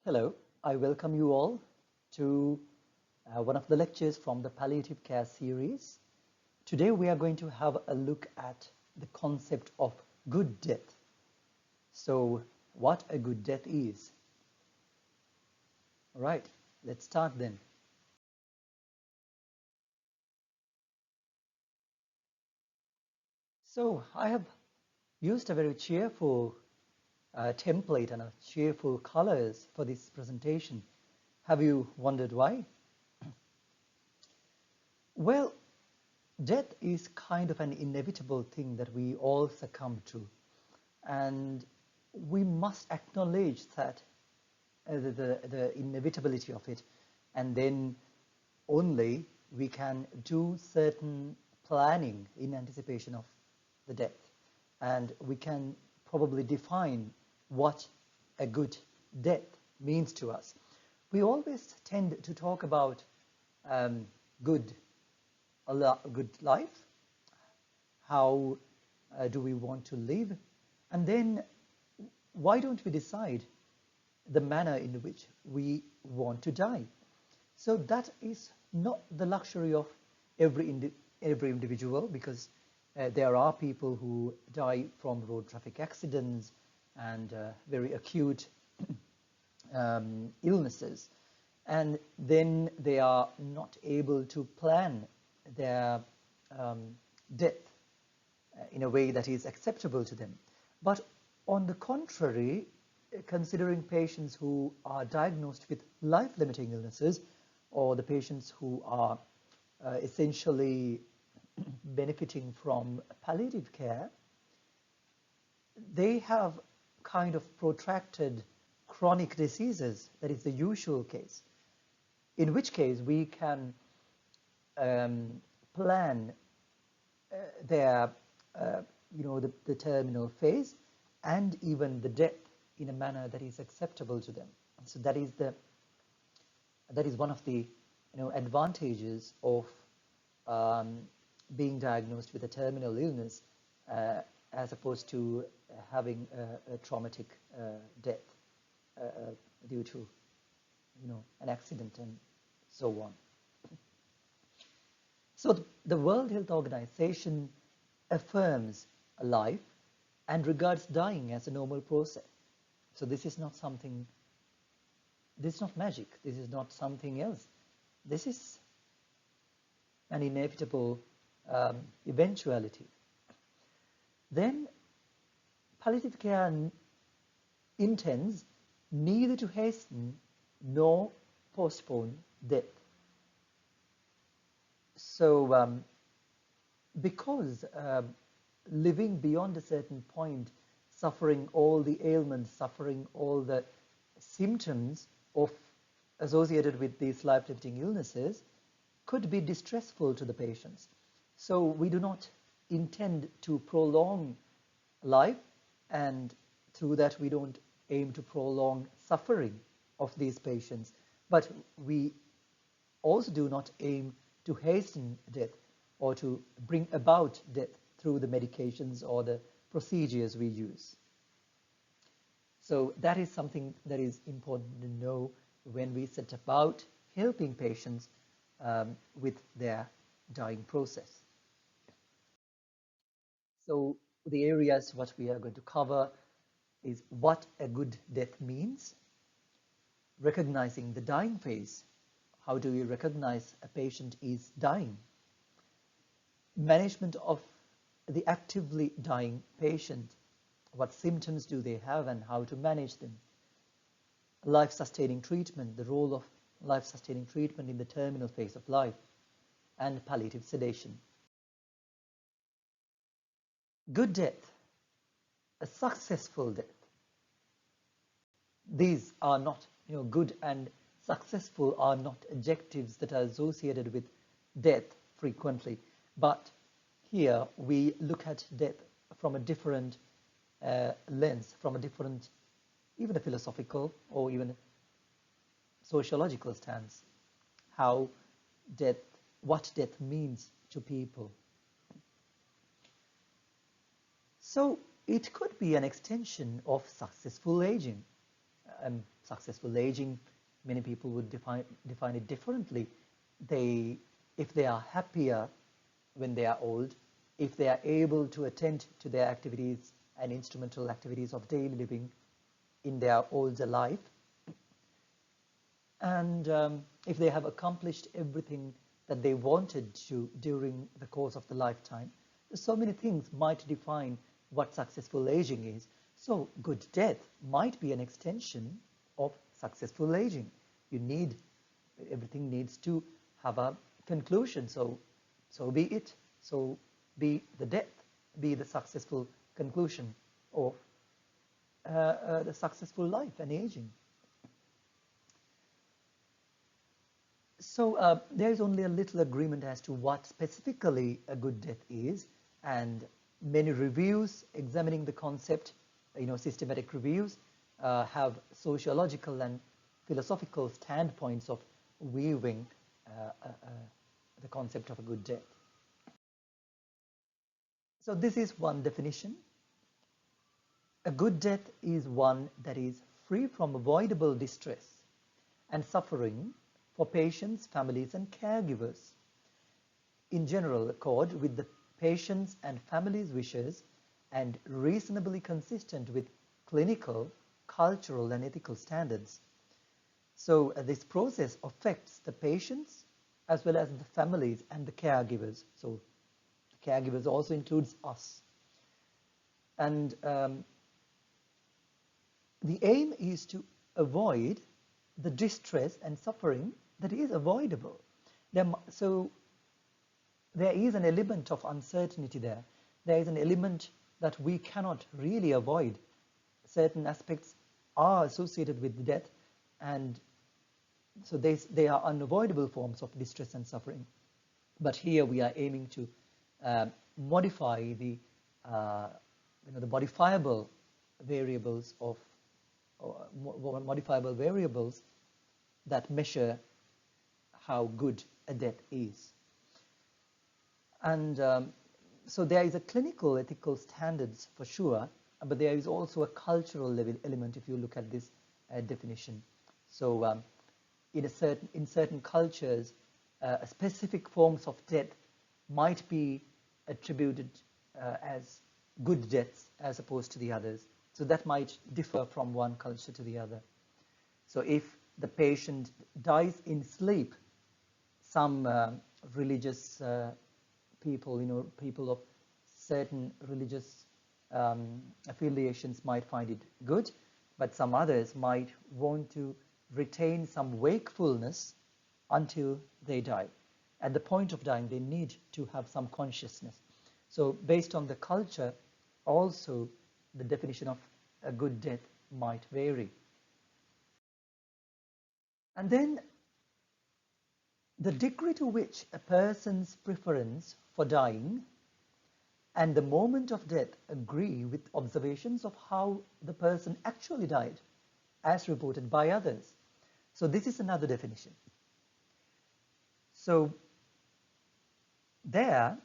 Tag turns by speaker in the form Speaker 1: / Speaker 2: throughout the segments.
Speaker 1: Hello, I welcome you all to one of the lectures from the palliative care series. Today we are going to have a look at the concept of good death. So, what a good death is. All right, let's start then. So, I have used a very cheerful template and cheerful colors for this presentation. Have you wondered why? Well, death is kind of an inevitable thing that we all succumb to, and we must acknowledge that the inevitability of it, and then only we can do certain planning in anticipation of the death, and we can probably define what a good death means to us. We always tend to talk about good life, how do we want to live, and then why don't we decide the manner in which we want to die? So that is not the luxury of every individual, because there are people who die from road traffic accidents and very acute illnesses, and then they are not able to plan their death in a way that is acceptable to them. But on the contrary, considering patients who are diagnosed with life-limiting illnesses, or the patients who are essentially benefiting from palliative care, they have kind of protracted chronic diseases. That is the usual case, in which case we can plan their, the terminal phase and even the death in a manner that is acceptable to them. So that is one of the advantages of being diagnosed with a terminal illness as opposed to having a traumatic death due to an accident and so on. So the World Health Organization affirms life and regards dying as a normal process. So this is not something, this is not magic, this is not something else. This is an inevitable eventuality. Then palliative care intends neither to hasten nor postpone death. So because living beyond a certain point, suffering all the ailments, suffering all the symptoms associated with these life-limiting illnesses could be distressful to the patients. So we do not intend to prolong life, and through that we don't aim to prolong suffering of these patients, but we also do not aim to hasten death or to bring about death through the medications or the procedures we use. So that is something that is important to know when we set about helping patients with their dying process. So the areas what we are going to cover is what a good death means, recognizing the dying phase. How do you recognize a patient is dying? Management of the actively dying patient. What symptoms do they have and how to manage them? Life-sustaining treatment, the role of life-sustaining treatment in the terminal phase of life, and palliative sedation. Good death, a successful death. These are not, good and successful are not adjectives that are associated with death frequently, but here we look at death from a different lens, from a different, even a philosophical or even sociological stance, what death means to people. So it could be an extension of successful aging. Successful aging, many people would define it differently. If they are happier when they are old, if they are able to attend to their activities and instrumental activities of daily living in their older life, and if they have accomplished everything that they wanted to during the course of the lifetime, so many things might define what successful aging is. So good death might be an extension of successful aging. Everything needs to have a conclusion. So be it. So be the death, be the successful conclusion of the successful life and aging. So there is only a little agreement as to what specifically a good death is, and many reviews examining the concept, systematic reviews, have sociological and philosophical standpoints of viewing the concept of a good death. So this is one definition. A good death is one that is free from avoidable distress and suffering for patients, families, and caregivers, in general accord with the patients' and families' wishes and reasonably consistent with clinical, cultural, and ethical standards. So this process affects the patients as well as the families and the caregivers. So the caregivers also includes us. And the aim is to avoid the distress and suffering that is avoidable. So there is an element of uncertainty there. There is an element that we cannot really avoid. Certain aspects are associated with death, and so they are unavoidable forms of distress and suffering. But here we are aiming to modify the modifiable variables modifiable variables that measure how good a death is. And so there is a clinical ethical standards for sure, but there is also a cultural element if you look at this definition. So in certain cultures, specific forms of death might be attributed as good deaths as opposed to the others. So that might differ from one culture to the other. So if the patient dies in sleep, some religious people, people of certain religious affiliations might find it good, but some others might want to retain some wakefulness until they die. At the point of dying, they need to have some consciousness. So based on the culture, also the definition of a good death might vary. And then the degree to which a person's preference for dying and the moment of death agree with observations of how the person actually died, as reported by others. So this is another definition. So there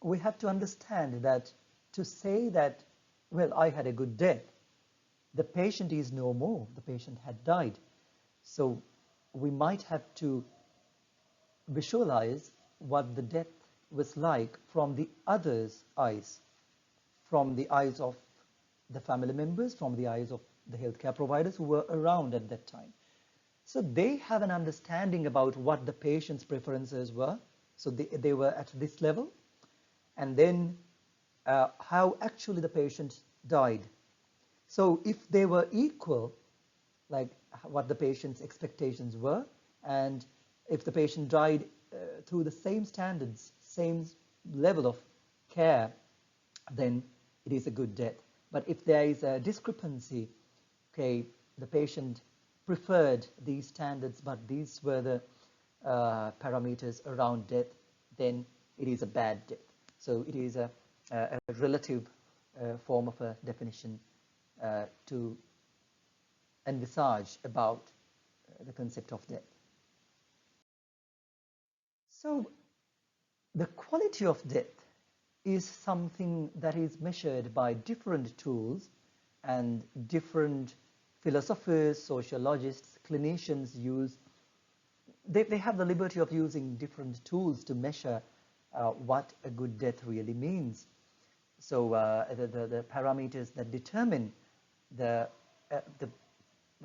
Speaker 1: we have to understand that to say that, well, I had a good death, the patient is no more, the patient had died. So we might have to visualize what the death was like from the other's eyes, from the eyes of the family members, from the eyes of the healthcare providers who were around at that time. So they have an understanding about what the patient's preferences were. So they were at this level. And then how actually the patient died. So if they were equal, like what the patient's expectations were, and if the patient died through the same standards, same level of care, then it is a good death. But if there is a discrepancy, okay, the patient preferred these standards, but these were the parameters around death, then it is a bad death. So it is a relative form of a definition to envisage about the concept of death. So the quality of death is something that is measured by different tools and different philosophers, sociologists, clinicians they have the liberty of using different tools to measure what a good death really means. So the parameters that determine the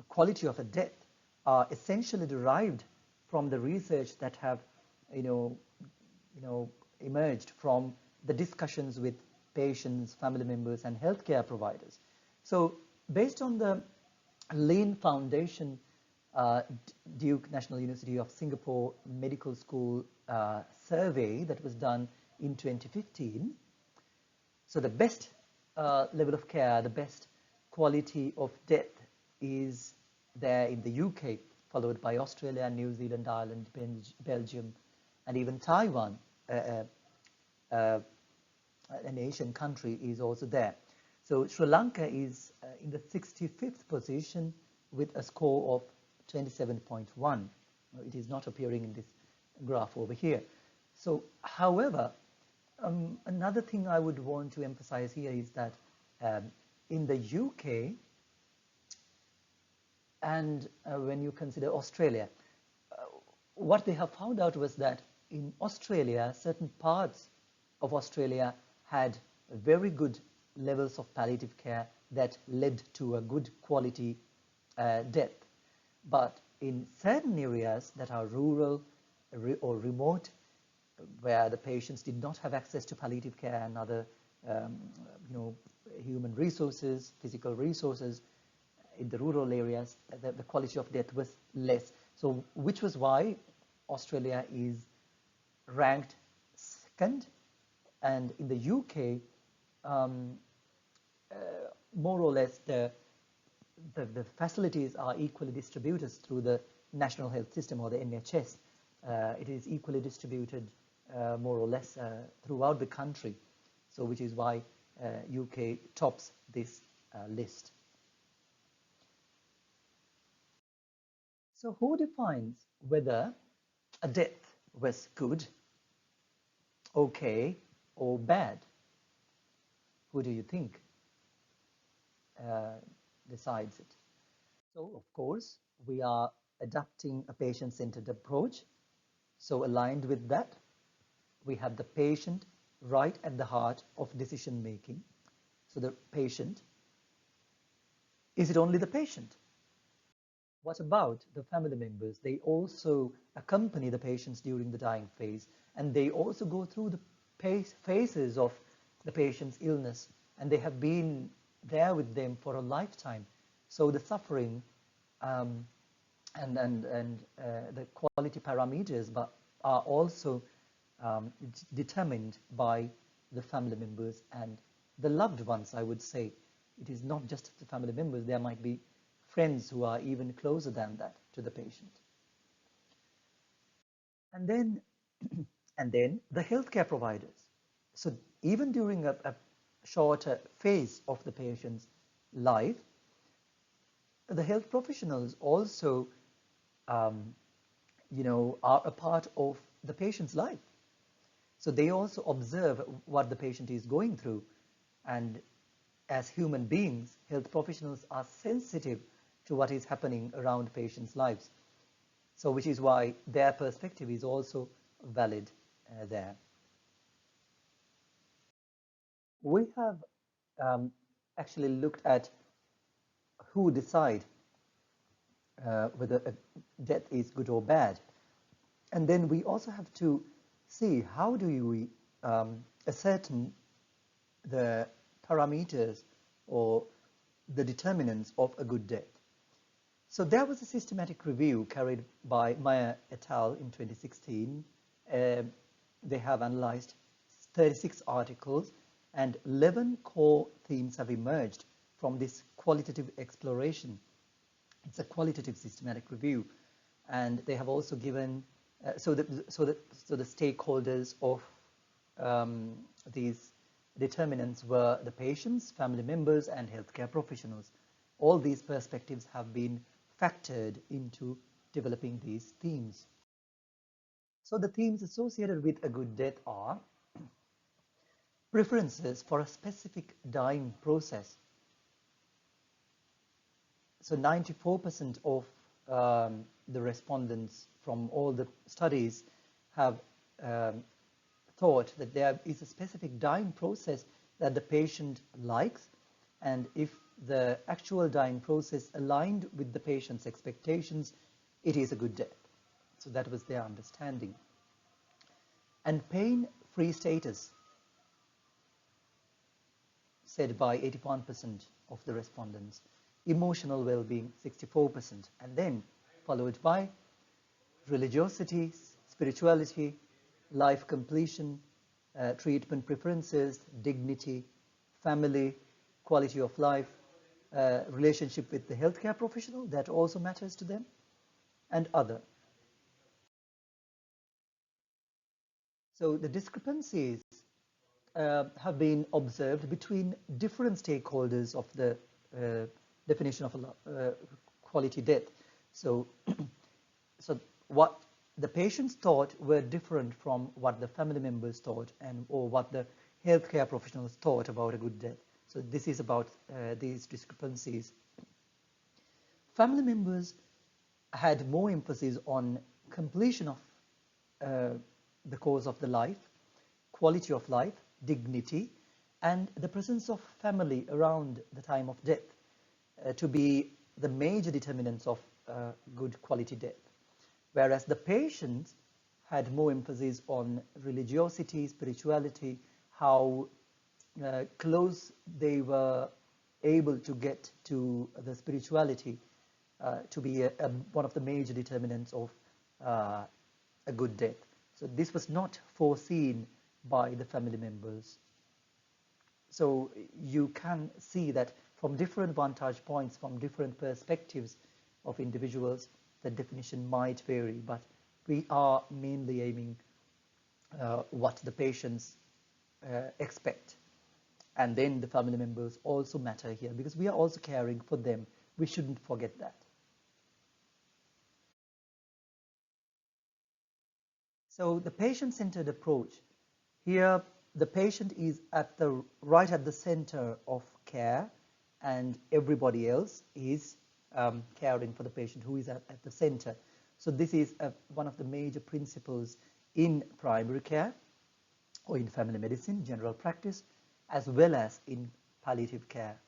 Speaker 1: quality of a death are essentially derived from the research that have, emerged from the discussions with patients, family members, and healthcare providers. So based on the Lean Foundation, Duke National University of Singapore Medical School survey that was done in 2015, so the best level of care, the best quality of death is there in the UK, followed by Australia, New Zealand, Ireland, Belgium, and even Taiwan, an Asian country, is also there. So Sri Lanka is in the 65th position with a score of 27.1. It is not appearing in this graph over here. So, however, another thing I would want to emphasize here is that in the UK, and when you consider Australia, what they have found out was that in Australia, certain parts of Australia had very good levels of palliative care that led to a good quality death. But in certain areas that are rural or remote, where the patients did not have access to palliative care and other human resources, physical resources, in the rural areas, the quality of death was less. So which was why Australia is ranked second, and in the UK, more or less the facilities are equally distributed through the National Health System, or the NHS. It is equally distributed more or less throughout the country, so which is why UK tops this list. So who defines whether a death was good, okay, or bad? Who do you think decides it? So, of course, we are adopting a patient-centered approach. So aligned with that, we have the patient right at the heart of decision making. So the patient, is it only the patient? What about the family members? They also accompany the patients during the dying phase, and they also go through the phases of the patient's illness, and they have been there with them for a lifetime. So the suffering and the quality parameters are also determined by the family members and the loved ones, I would say. It is not just the family members. There might be friends who are even closer than that to the patient. And then, the healthcare providers. So even during a shorter phase of the patient's life, the health professionals also, are a part of the patient's life. So they also observe what the patient is going through. And as human beings, health professionals are sensitive to what is happening around patients' lives. So which is why their perspective is also valid there. We have actually looked at who decide whether a death is good or bad. And then we also have to see how do we ascertain the parameters or the determinants of a good death. So there was a systematic review carried by Meyer et al. In 2016. They have analyzed 36 articles, and 11 core themes have emerged from this qualitative exploration. It's a qualitative systematic review, and they have also given so the stakeholders of these determinants were the patients, family members, and healthcare professionals. All these perspectives have been factored into developing these themes. So the themes associated with a good death are preferences for a specific dying process. So 94% of the respondents from all the studies have thought that there is a specific dying process that the patient likes, and if the actual dying process aligned with the patient's expectations, it is a good death. So that was their understanding. And pain-free status, said by 81% of the respondents. Emotional well-being, 64%. And then followed by religiosity, spirituality, life completion, treatment preferences, dignity, family, quality of life, relationship with the healthcare professional, that also matters to them, and other. So the discrepancies have been observed between different stakeholders of the definition of a quality death. So, so what the patients thought were different from what the family members thought, or what the healthcare professionals thought about a good death. So this is about these discrepancies. Family members had more emphasis on completion of the course of the life, quality of life, dignity, and the presence of family around the time of death to be the major determinants of good quality death. Whereas the patients had more emphasis on religiosity, spirituality, how close they were able to get to the spirituality to be one of the major determinants of a good death. So this was not foreseen by the family members. So you can see that from different vantage points, from different perspectives of individuals, the definition might vary, but we are mainly aiming what the patients expect. And then the family members also matter here, because we are also caring for them. We shouldn't forget that. So the patient-centered approach, here the patient is right at the center of care, and everybody else is caring for the patient who is at the center. So this is one of the major principles in primary care, or in family medicine, general practice, as well as in palliative care.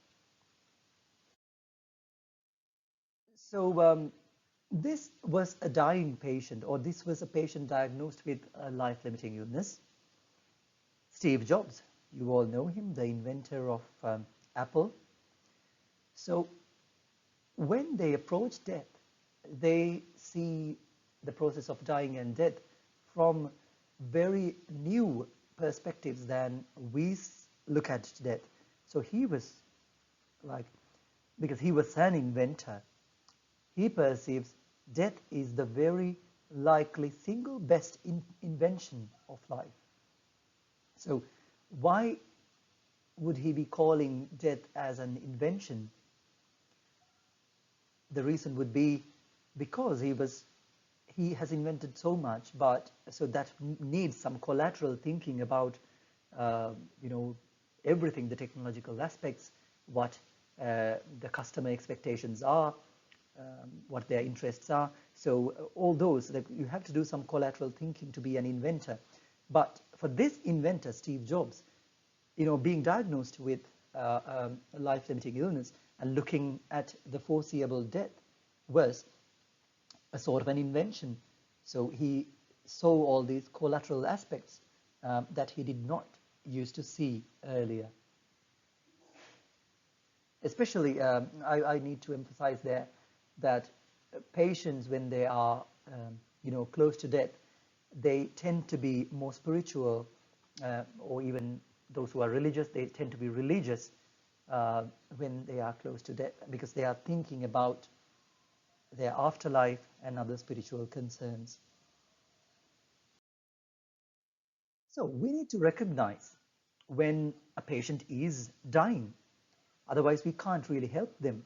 Speaker 1: So this was a dying patient, or this was a patient diagnosed with a life-limiting illness. Steve Jobs, you all know him, the inventor of Apple. So when they approach death, they see the process of dying and death from very new perspectives than we look at death. So he was like, because he was an inventor, he perceives death is the very likely single best invention of life. So why would he be calling death as an invention? The reason would be because he has invented so much, but so that needs some collateral thinking about everything, the technological aspects, what the customer expectations are, what their interests are. So all those, like, you have to do some collateral thinking to be an inventor. But for this inventor, Steve Jobs, being diagnosed with a life-limiting illness and looking at the foreseeable death was a sort of an invention. So he saw all these collateral aspects that he did not used to see earlier. Especially, I need to emphasize there that patients, when they are, close to death, they tend to be more spiritual, or even those who are religious, they tend to be religious when they are close to death, because they are thinking about their afterlife and other spiritual concerns. So we need to recognize when a patient is dying. Otherwise, we can't really help them.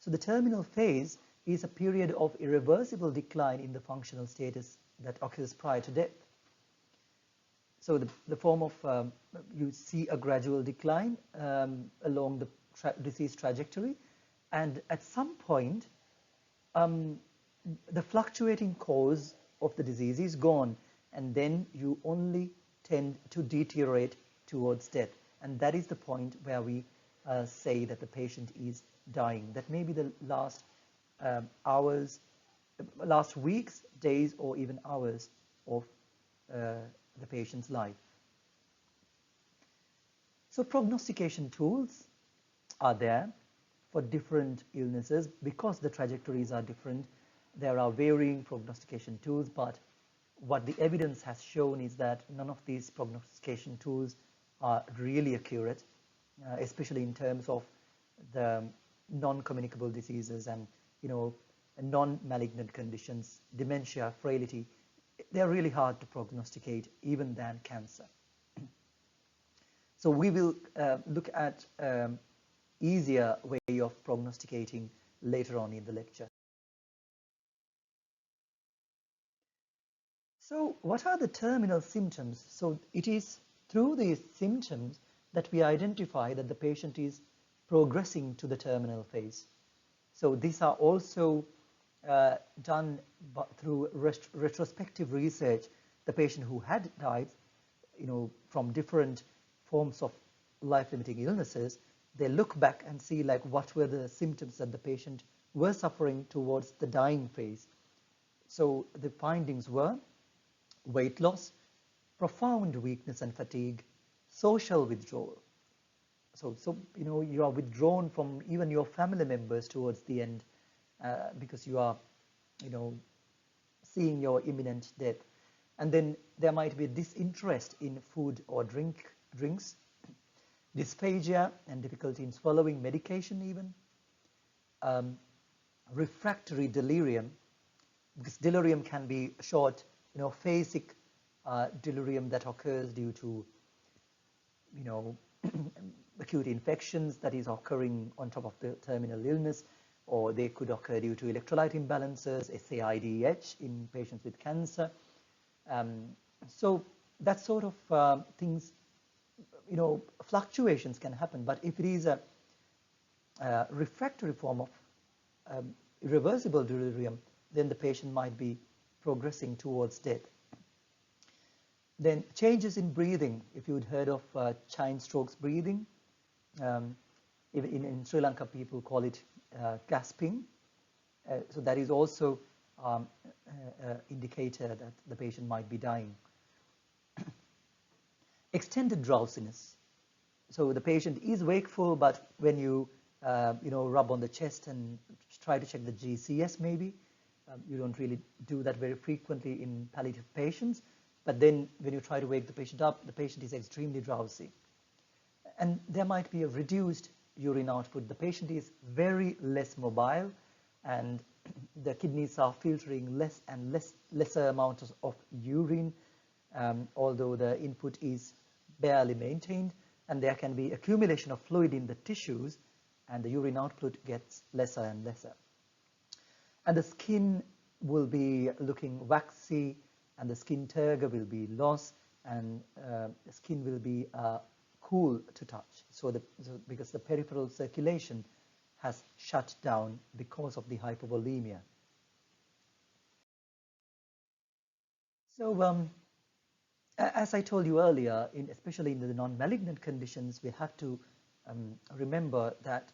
Speaker 1: So the terminal phase is a period of irreversible decline in the functional status that occurs prior to death. So the form of, you see a gradual decline along the disease trajectory, And at some point, the fluctuating cause of the disease is gone, and then you only tend to deteriorate towards death. And that is the point where we say that the patient is dying. That may be the last hours, last weeks, days, or even hours of the patient's life. So prognostication tools are there for different illnesses. Because the trajectories are different, there are varying prognostication tools, but what the evidence has shown is that none of these prognostication tools are really accurate, especially in terms of the non-communicable diseases and, non-malignant conditions, dementia, frailty. They're really hard to prognosticate, even than cancer. So we will look at easier way of prognosticating later on in the lecture. So what are the terminal symptoms? So it is through these symptoms that we identify that the patient is progressing to the terminal phase. So these are also done through retrospective research. The patient who had died, from different forms of life-limiting illnesses, they look back and see like what were the symptoms that the patient were suffering towards the dying phase. So the findings were weight loss, profound weakness and fatigue, social withdrawal. So you are withdrawn from even your family members towards the end because you are, seeing your imminent death. And then there might be disinterest in food or drinks, dysphagia and difficulty in swallowing medication even, refractory delirium, because delirium can be short, phasic delirium that occurs due to, acute infections that is occurring on top of the terminal illness, or they could occur due to electrolyte imbalances, SAIDH in patients with cancer. So that sort of things, fluctuations can happen. But if it is a refractory form of irreversible delirium, then the patient might be progressing towards death. Then changes in breathing, if you'd heard of Chine-Stokes breathing, in Sri Lanka people call it gasping. So that is also indicator that the patient might be dying. Extended drowsiness. So the patient is wakeful, but when you rub on the chest and try to check the GCS maybe, you don't really do that very frequently in palliative patients. But then when you try to wake the patient up, the patient is extremely drowsy. And there might be a reduced urine output. The patient is very less mobile, and the kidneys are filtering less and lesser amounts of urine, although the input is barely maintained, and there can be accumulation of fluid in the tissues, and the urine output gets lesser and lesser. And the skin will be looking waxy, and the skin turgor will be lost, and the skin will be cool to touch. So because the peripheral circulation has shut down because of the hypovolemia. So as I told you earlier, especially in the non-malignant conditions, we have to remember that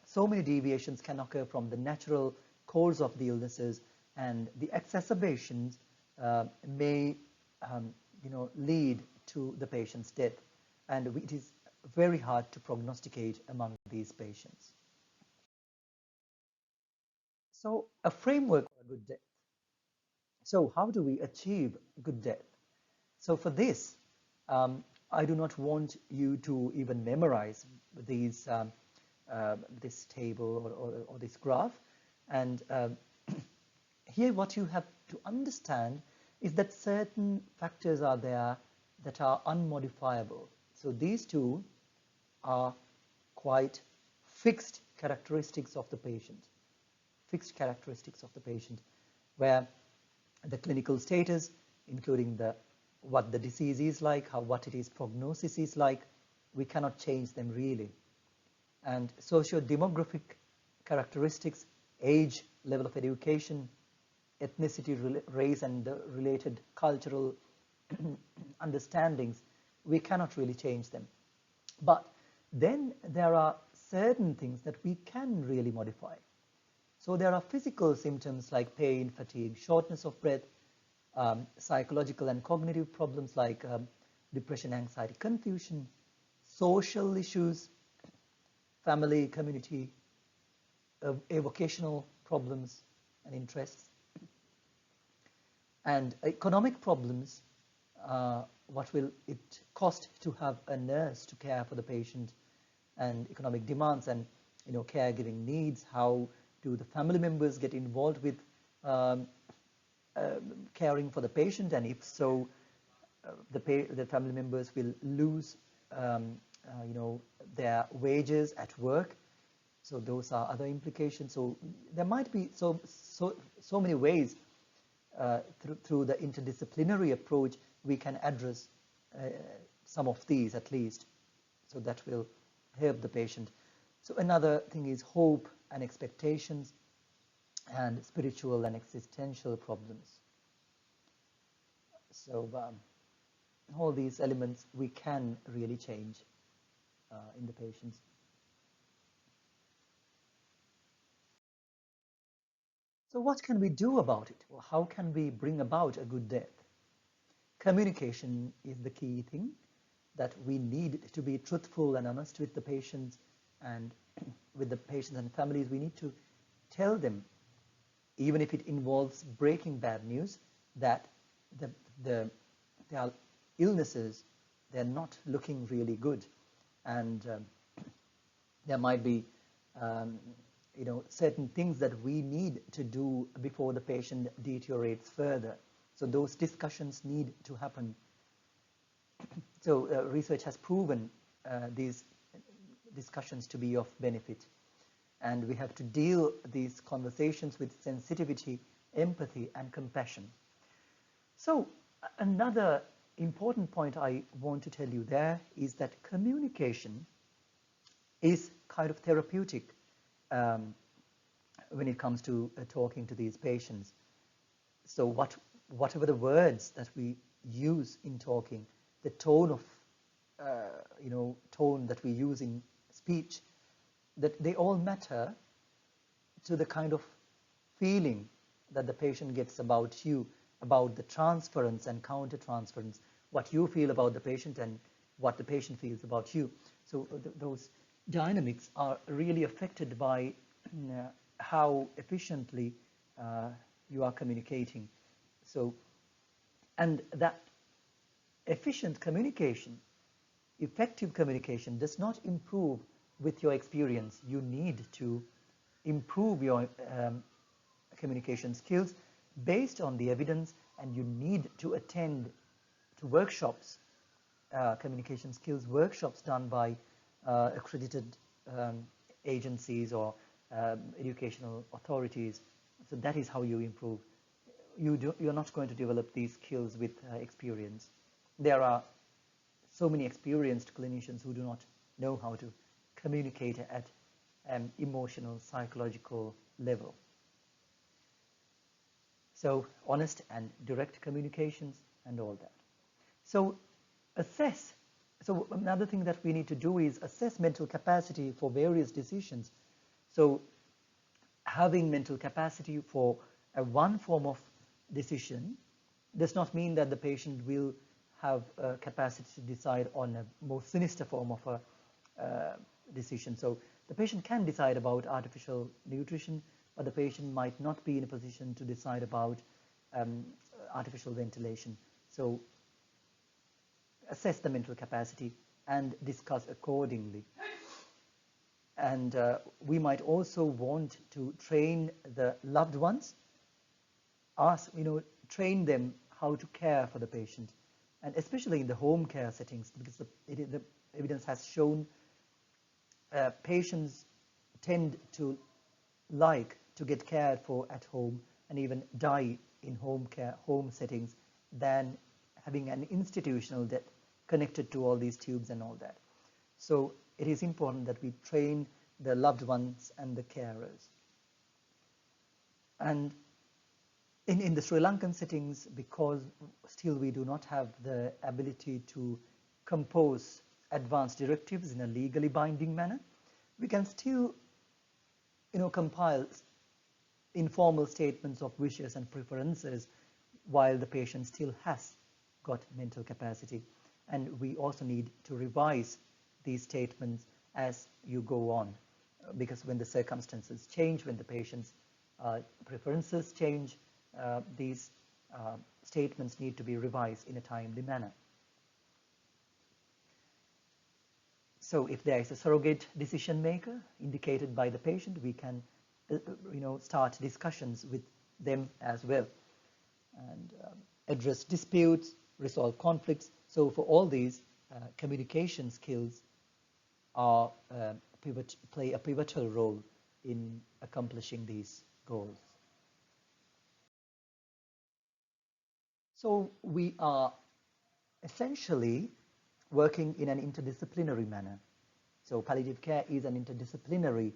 Speaker 1: so many deviations can occur from the natural course of the illnesses, and the exacerbations may lead to the patient's death, and it is very hard to prognosticate among these patients. So a framework for a good death. So how do we achieve good death? So for this, I do not want you to even memorize these this table or this graph, and here what you have to understand is that certain factors are there that are unmodifiable. So these two are quite fixed characteristics of the patient. Fixed characteristics of the patient, where the clinical status, including what the disease is like, what it is prognosis is like, we cannot change them really. And socio-demographic characteristics, age, level of education, ethnicity, race, and the related cultural understandings, we cannot really change them. But then there are certain things that we can really modify. So there are physical symptoms like pain, fatigue, shortness of breath, psychological and cognitive problems like depression, anxiety, confusion, social issues, family, community, vocational problems and interests, and economic problems. What will it cost to have a nurse to care for the patient, and economic demands and caregiving needs? How do the family members get involved with caring for the patient, and if so, the family members will lose their wages at work. So those are other implications. So there might be so many ways through the interdisciplinary approach we can address some of these at least, so that will help the patient. So another thing is hope and expectations, and spiritual and existential problems. So all these elements we can really change in the patients. So what can we do about it? Well, how can we bring about a good death? Communication is the key thing, that we need to be truthful and honest with the patients, and with the patients and families. We need to tell them, even if it involves breaking bad news, that their illnesses, they're not looking really good, and there might be certain things that we need to do before the patient deteriorates further. So those discussions need to happen. So research has proven these discussions to be of benefit, and we have to deal these conversations with sensitivity, empathy, and compassion. So another important point I want to tell you there is that communication is kind of therapeutic when it comes to talking to these patients. So whatever the words that we use in talking, the tone of tone that we use in speech, that they all matter to the kind of feeling that the patient gets about you, about the transference and counter-transference, what you feel about the patient and what the patient feels about you. So those dynamics are really affected by how efficiently you are communicating. So, and that efficient communication, effective communication, does not improve with your experience. You need to improve your communication skills based on the evidence, and you need to attend to workshops, communication skills workshops done by accredited agencies or educational authorities. So that is how you improve. You're not going to develop these skills with experience. There are so many experienced clinicians who do not know how to communicate at an emotional, psychological level. So honest and direct communications and all that. So assess. So another thing that we need to do is assess mental capacity for various decisions. So having mental capacity for one form of decision does not mean that the patient will have a capacity to decide on a more sinister form of a decision. So the patient can decide about artificial nutrition, but the patient might not be in a position to decide about artificial ventilation. So assess the mental capacity and discuss accordingly. And we might also want to train the loved ones, train them how to care for the patient, and especially in the home care settings, because the evidence has shown patients tend to like to get cared for at home and even die in home settings than having an institutional death connected to all these tubes and all that. So it is important that we train the loved ones and the carers. And in the Sri Lankan settings, because still we do not have the ability to compose advanced directives in a legally binding manner, we can still, compile informal statements of wishes and preferences while the patient still has got mental capacity. And we also need to revise these statements as you go on, because when the circumstances change, when the patient's preferences change, these statements need to be revised in a timely manner. So if there is a surrogate decision maker indicated by the patient, we can start discussions with them as well, and address disputes, resolve conflicts. So for all these, communication skills are play a pivotal role in accomplishing these goals. So we are essentially working in an interdisciplinary manner. So palliative care is an interdisciplinary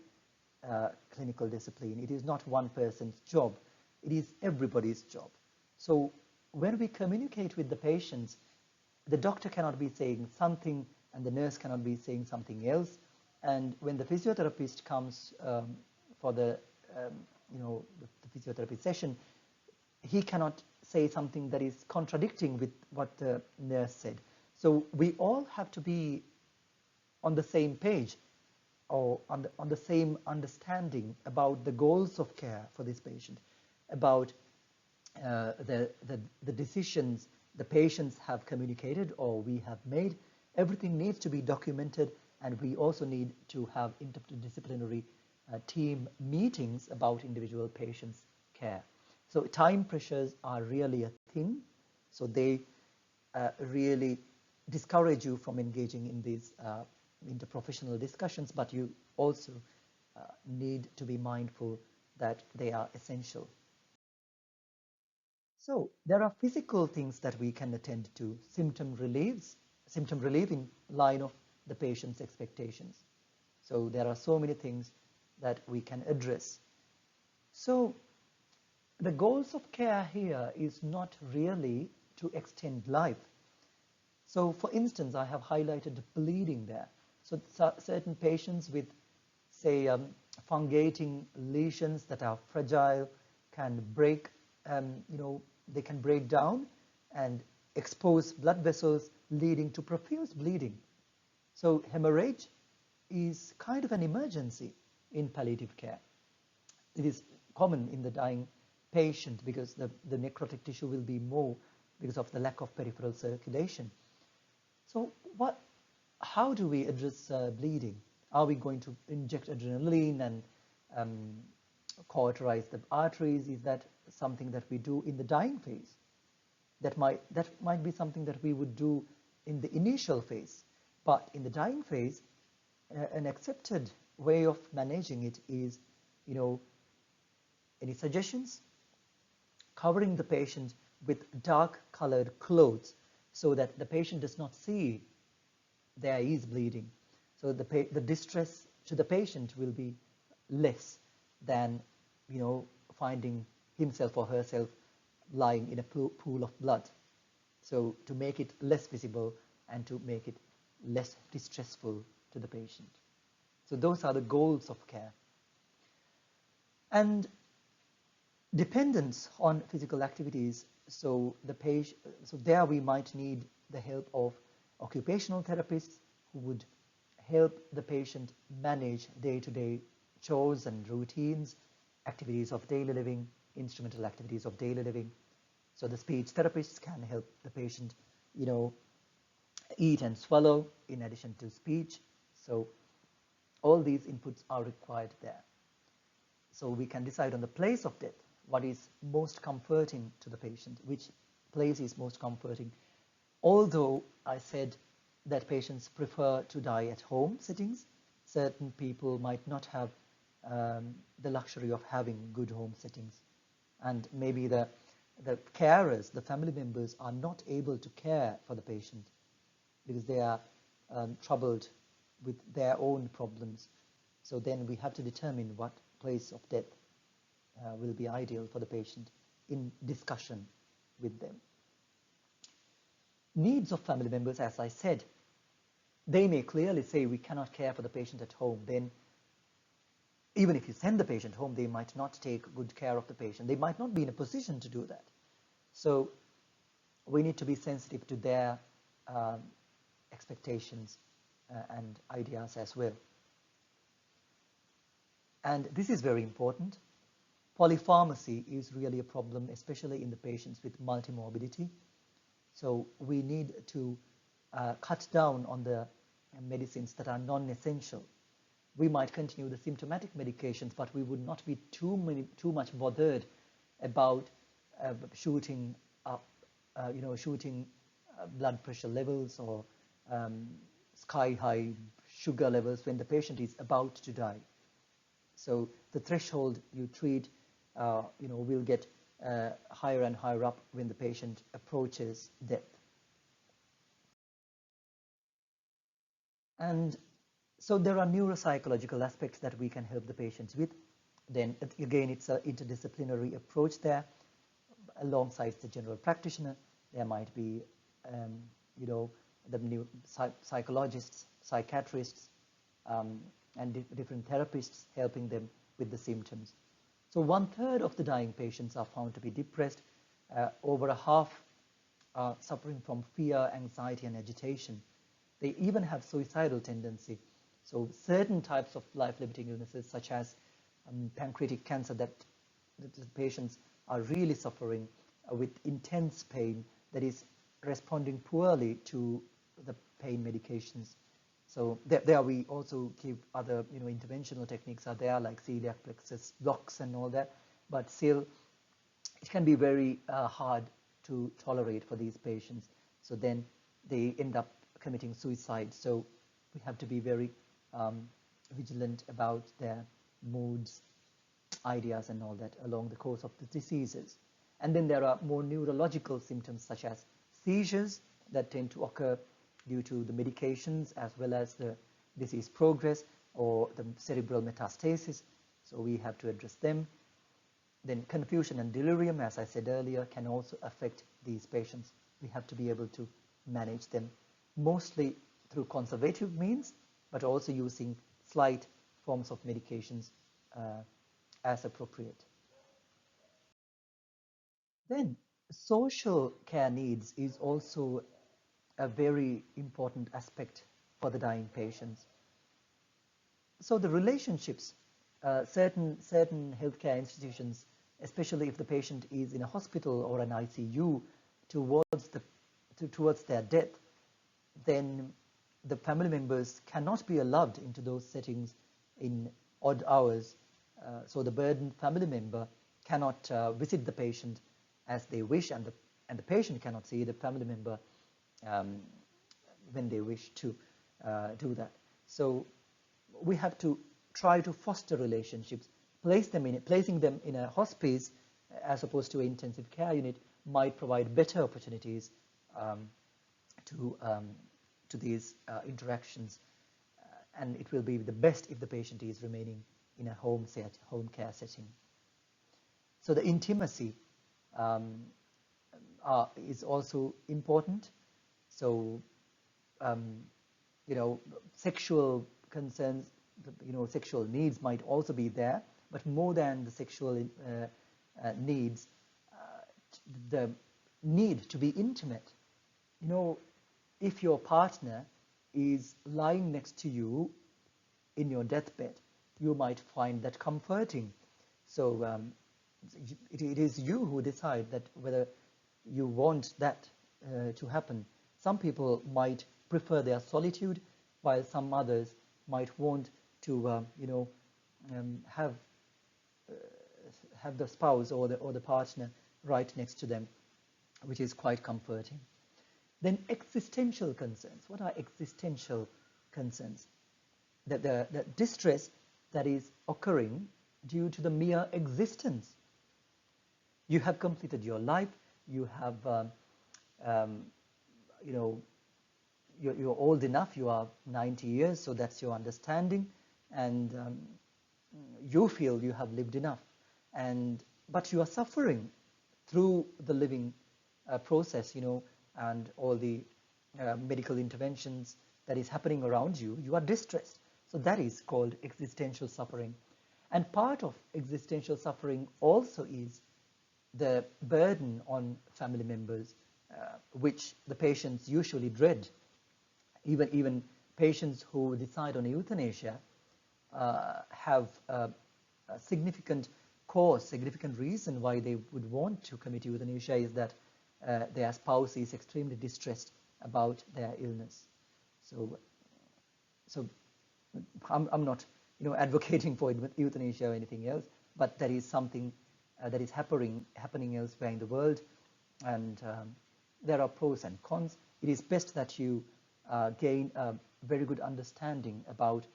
Speaker 1: clinical discipline. It is not one person's job. It is everybody's job. So when we communicate with the patients, the doctor cannot be saying something and the nurse cannot be saying something else. And when the physiotherapist comes for the physiotherapy session, he cannot say something that is contradicting with what the nurse said. So we all have to be on the same page, or on the same understanding about the goals of care for this patient, about the decisions the patients have communicated or we have made. Everything needs to be documented, and we also need to have interdisciplinary team meetings about individual patients' care. So time pressures are really a thing. So they really discourage you from engaging in these interprofessional discussions, but you also need to be mindful that they are essential. So there are physical things that we can attend to, symptom relief in line of the patient's expectations. So there are so many things that we can address. So the goals of care here is not really to extend life. So for instance, I have highlighted bleeding there. So certain patients with, say, fungating lesions that are fragile can break, they can break down and expose blood vessels, leading to profuse bleeding. So hemorrhage is kind of an emergency in palliative care. It is common in the dying patient because the necrotic tissue will be more because of the lack of peripheral circulation. So how do we address bleeding? Are we going to inject adrenaline and cauterize the arteries? Is that something that we do in the dying phase? That might be something that we would do in the initial phase. But in the dying phase, an accepted way of managing it is, any suggestions? Covering the patient with dark colored clothes so that the patient does not see there is bleeding. So the distress to the patient will be less than, finding himself or herself lying in a pool of blood. So to make it less visible and to make it less distressful to the patient. So those are the goals of care. And dependence on physical activities. So there we might need the help of occupational therapists who would help the patient manage day-to-day chores and routines, activities of daily living, instrumental activities of daily living. So the speech therapists can help the patient, eat and swallow in addition to speech. So all these inputs are required there. So we can decide on the place of death, what is most comforting to the patient, which place is most comforting. Although I said that patients prefer to die at home settings, certain people might not have the luxury of having good home settings. And maybe the carers, the family members, are not able to care for the patient because they are troubled with their own problems. So then we have to determine what place of death will be ideal for the patient in discussion with them. Needs of family members, as I said, they may clearly say we cannot care for the patient at home. Then even if you send the patient home, they might not take good care of the patient. They might not be in a position to do that. So we need to be sensitive to their expectations and ideas as well. And this is very important. Polypharmacy is really a problem, especially in the patients with multimorbidity. So we need to cut down on the medicines that are non-essential. We might continue the symptomatic medications, but we would not be too much bothered about shooting up, shooting blood pressure levels or sky-high sugar levels when the patient is about to die. So the threshold you treat, will get higher and higher up when the patient approaches death. And so there are neuropsychological aspects that we can help the patients with. Then again, it's an interdisciplinary approach there. Alongside the general practitioner, there might be, the psychologists, psychiatrists, and different therapists helping them with the symptoms. So 1/3 of the dying patients are found to be depressed. Over a half are suffering from fear, anxiety, and agitation. They even have suicidal tendency. So certain types of life-limiting illnesses, such as pancreatic cancer, that the patients are really suffering with intense pain that is responding poorly to the pain medications. So there we also give other, interventional techniques are there, like celiac plexus blocks and all that. But still, it can be very hard to tolerate for these patients. So then they end up committing suicide. So we have to be very vigilant about their moods, ideas, and all that along the course of the diseases. And then there are more neurological symptoms, such as seizures that tend to occur due to the medications as well as the disease progress or the cerebral metastasis. So we have to address them. Then confusion and delirium, as I said earlier, can also affect these patients. We have to be able to manage them, mostly through conservative means, but also using slight forms of medications as appropriate. Then social care needs is also a very important aspect for the dying patients. So the relationships, certain healthcare institutions, especially if the patient is in a hospital or an ICU towards their death, then the family members cannot be allowed into those settings in odd hours. So the burdened family member cannot visit the patient as they wish, and the patient cannot see the family member when they wish to do that. So we have to try to foster relationships. Placing them in a hospice as opposed to an intensive care unit might provide better opportunities to these interactions, and it will be the best if the patient is remaining in a home care setting. So the intimacy is also important. So sexual concerns, sexual needs might also be there, but more than the sexual needs, the need to be intimate. If your partner is lying next to you in your deathbed, you might find that comforting. So it is you who decide that whether you want that to happen. Some people might prefer their solitude, while some others might want to, have the spouse or the partner right next to them, which is quite comforting. Then existential concerns. What are existential concerns? The distress that is occurring due to the mere existence. You have completed your life. You have, you're old enough. You are 90 years, so that's your understanding. and you feel you have lived enough, but you are suffering through the living process, and all the medical interventions that is happening around you. You are distressed. So that is called existential suffering. And part of existential suffering also is the burden on family members, which the patients usually dread. Even patients who decide on euthanasia have a significant cause, significant reason why they would want to commit euthanasia is that their spouse is extremely distressed about their illness. So I'm not, advocating for euthanasia or anything else, but that is something that is happening elsewhere in the world, and there are pros and cons. It is best that you gain a very good understanding about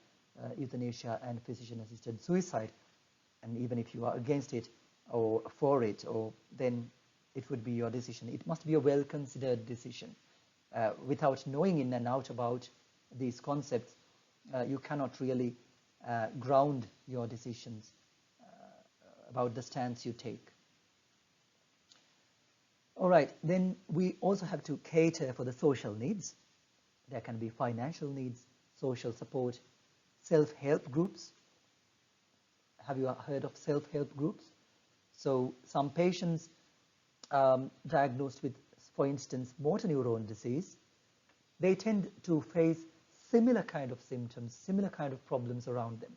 Speaker 1: euthanasia and physician-assisted suicide, and even if you are against it or for it, or then it would be your decision. It must be a well-considered decision. Without knowing in and out about these concepts, you cannot really ground your decisions about the stance you take. All right, then we also have to cater for the social needs. There can be financial needs, social support, self-help groups. Have you heard of self-help groups? So some patients diagnosed with, for instance, motor neuron disease, they tend to face similar kind of symptoms, similar kind of problems around them.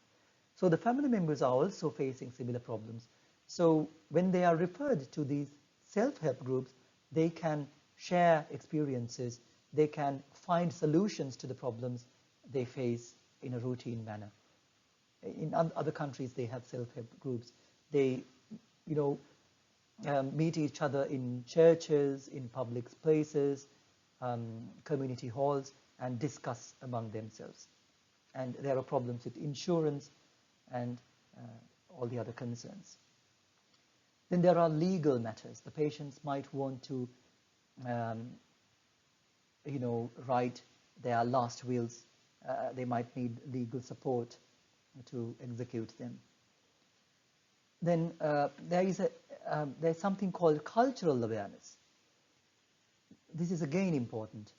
Speaker 1: So the family members are also facing similar problems. So when they are referred to these self-help groups, they can share experiences, they can find solutions to the problems they face in a routine manner. In other countries, they have self-help groups. They, meet each other in churches, in public places, community halls, and discuss among themselves. And there are problems with insurance and all the other concerns. Then there are legal matters. The patients might want to, write their last wills. They might need legal support to execute them. Then there's something called cultural awareness. This is again important.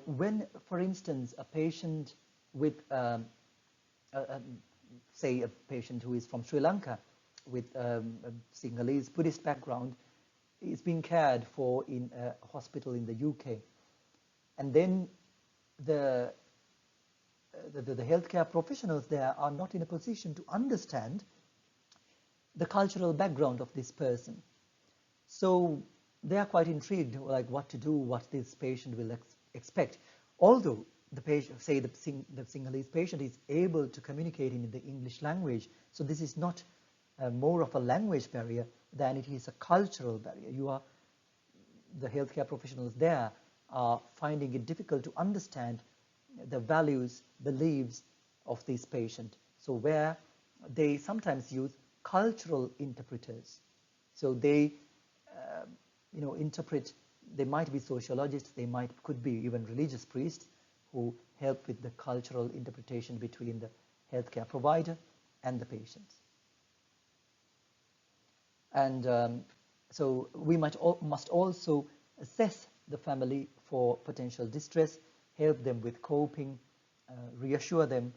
Speaker 1: When, for instance, a patient with, say, a patient who is from Sri Lanka with a Sinhalese Buddhist background is being cared for in a hospital in the UK, and then the healthcare professionals there are not in a position to understand the cultural background of this person. So they are quite intrigued, like what to do, what this patient will expect. Although the patient, say the Sinhalese patient, is able to communicate in the English language, so this is not more of a language barrier than it is a cultural barrier. The healthcare professionals there are finding it difficult to understand the values, beliefs of this patient. So where they sometimes use cultural interpreters. So they, interpret. They might be sociologists. They could be even religious priests who help with the cultural interpretation between the healthcare provider and the patients. And so we must also assess the family for potential distress, help them with coping, reassure them,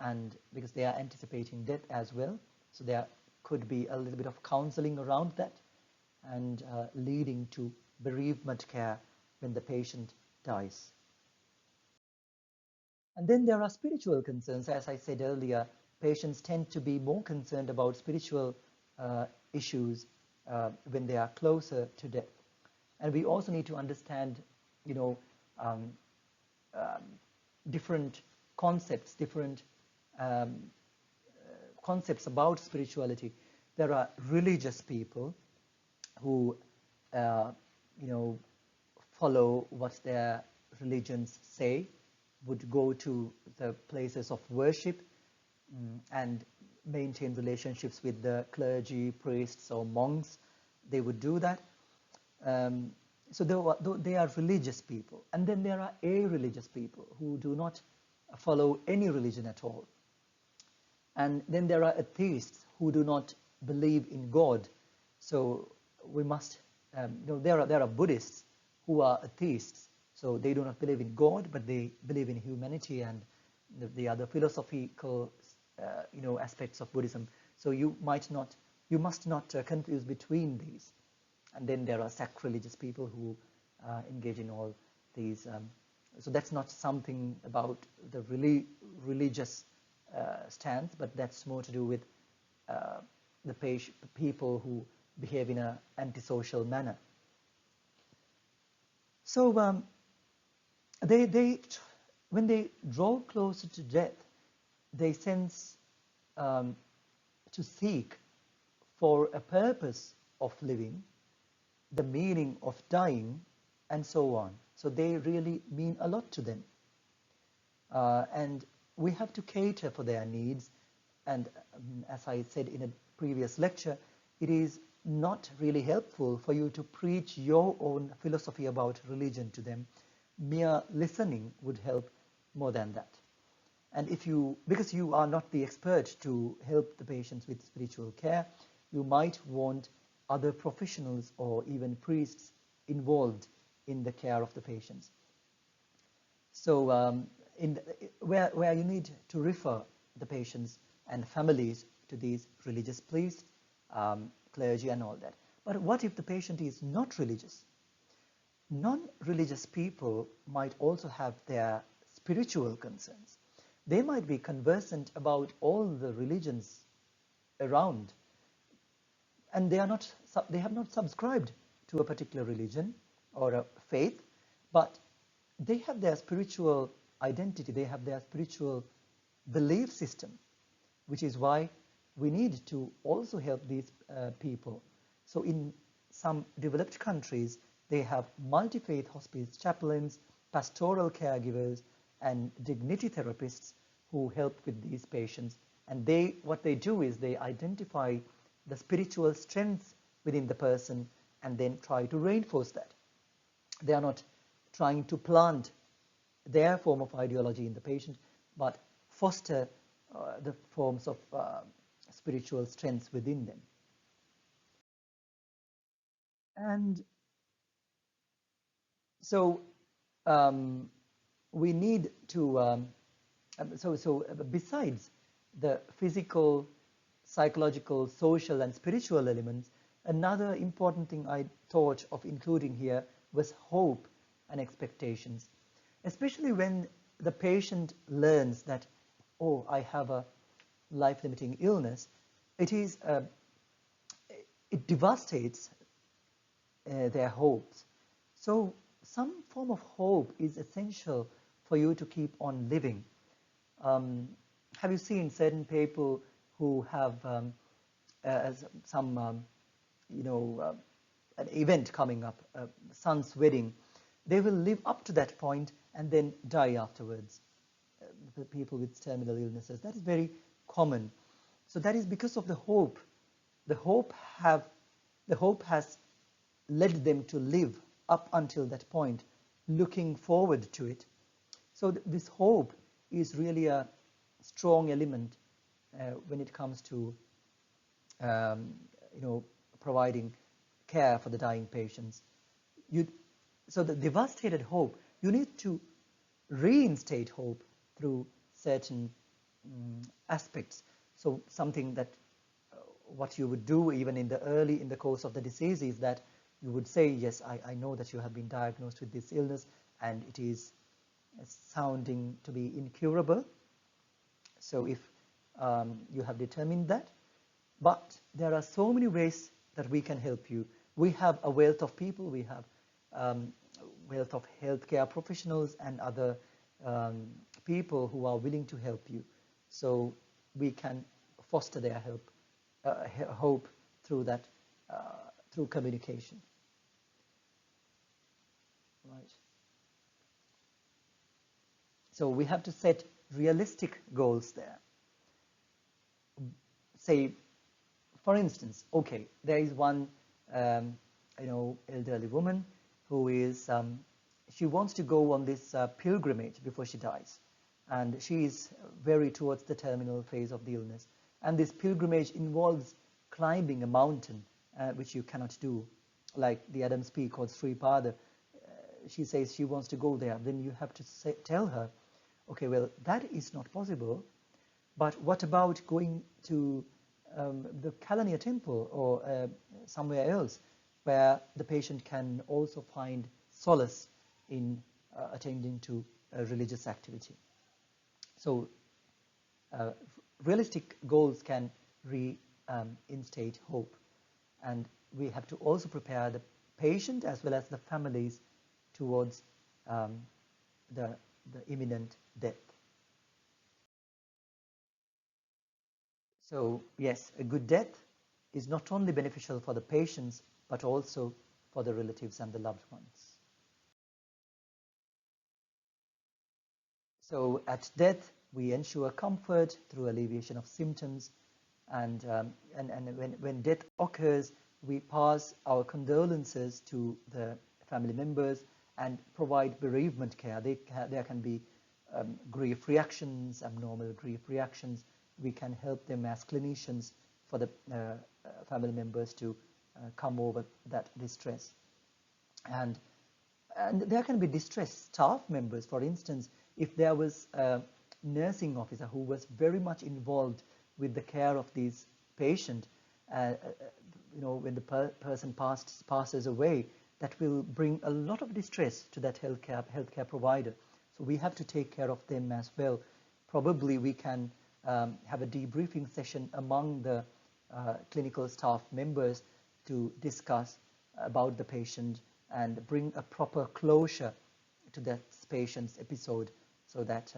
Speaker 1: and because they are anticipating death as well, so there could be a little bit of counseling around that, and leading to bereavement care when the patient dies. And then there are spiritual concerns. As I said earlier, patients tend to be more concerned about spiritual issues when they are closer to death. And we also need to understand, different concepts, concepts about spirituality. There are religious people who, follow what their religions say, would go to the places of worship and maintain relationships with the clergy, priests, or monks. They would do that. So they are religious people. And then there are irreligious people who do not follow any religion at all. And then there are atheists who do not believe in God. So we must, there are Buddhists who are atheists. So they do not believe in God, but they believe in humanity and the other philosophical, aspects of Buddhism. So you must not confuse between these. And then there are sacrilegious people who engage in all these. So that's not something about the religious stance, but that's more to do with the people who behave in an antisocial manner. So when they draw closer to death, they sense to seek for a purpose of living, the meaning of dying, and so on. So they really mean a lot to them. And we have to cater for their needs. And as I said in a previous lecture, it is not really helpful for you to preach your own philosophy about religion to them. Mere listening would help more than that. And because you are not the expert to help the patients with spiritual care, you might want other professionals or even priests involved in the care of the patients. So where you need to refer the patients and families to these religious priests, clergy and all that. But what if the patient is not religious? Non-religious people might also have their spiritual concerns. They might be conversant about all the religions around, and they have not subscribed to a particular religion or a faith, but they have their spiritual identity, they have their spiritual belief system, which is why we need to also help these people. So in some developed countries, they have multi-faith hospice chaplains, pastoral caregivers, and dignity therapists who help with these patients. And what they do is they identify the spiritual strengths within the person and then try to reinforce that. They are not trying to plant their form of ideology in the patient, but foster the forms of spiritual strengths within them. And so we need to, besides the physical, psychological, social, and spiritual elements, another important thing I thought of including here was hope and expectations, especially when the patient learns that, oh, I have a life-limiting illness. It devastates their hopes. So some form of hope is essential for you to keep on living. Have you seen certain people who have an event coming up, son's wedding? They will live up to that point and then die afterwards. People with terminal illnesses, that is very common. So that is because of the hope. The hope has led them to live up until that point, looking forward to it. So this hope is really a strong element when it comes to providing care for the dying patients. So the devastated hope, you need to reinstate hope through certain aspects. So something that what you would do even in the course of the disease is that you would say, yes, I know that you have been diagnosed with this illness and it is sounding to be incurable. So if you have determined that, but there are so many ways that we can help you. We have a wealth of people, we have wealth of healthcare professionals and other people who are willing to help you. So we can foster their hope through that, through communication. Right. So we have to set realistic goals there. Say, for instance, okay, there is one, elderly woman who is, she wants to go on this pilgrimage before she dies. and she is very towards the terminal phase of the illness. And this pilgrimage involves climbing a mountain, which you cannot do, like the Adam's Peak or Sri Pada. She says she wants to go there. Then you have to tell her, okay, well, that is not possible, but what about going to the Kalaniya temple or somewhere else where the patient can also find solace in attending to a religious activity. So realistic goals can reinstate hope, and we have to also prepare the patient as well as the families towards the imminent death. So yes, a good death is not only beneficial for the patients, but also for the relatives and the loved ones. So at death, we ensure comfort through alleviation of symptoms, and when death occurs, we pass our condolences to the family members and provide bereavement care. There can be grief reactions, abnormal grief reactions. We can help them as clinicians for the family members to come over that distress. And there can be distressed staff members. For instance, if there was a nursing officer who was very much involved with the care of these patient, when the person passes away, that will bring a lot of distress to that healthcare provider. So we have to take care of them as well. Probably we can have a debriefing session among the clinical staff members to discuss about the patient and bring a proper closure to that patient's episode, so that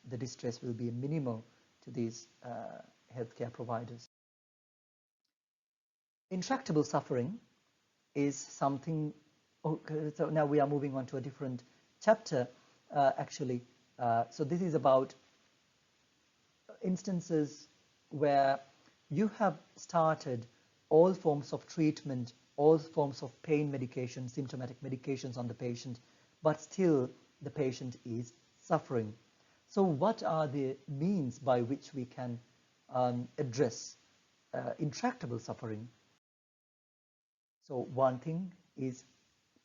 Speaker 1: the distress will be minimal to these healthcare providers. Intractable suffering is something. So now we are moving on to a different chapter, actually. So this is about instances where you have started all forms of treatment, all forms of pain medication, symptomatic medications on the patient, but still the patient is suffering. So what are the means by which we can address intractable suffering? So one thing is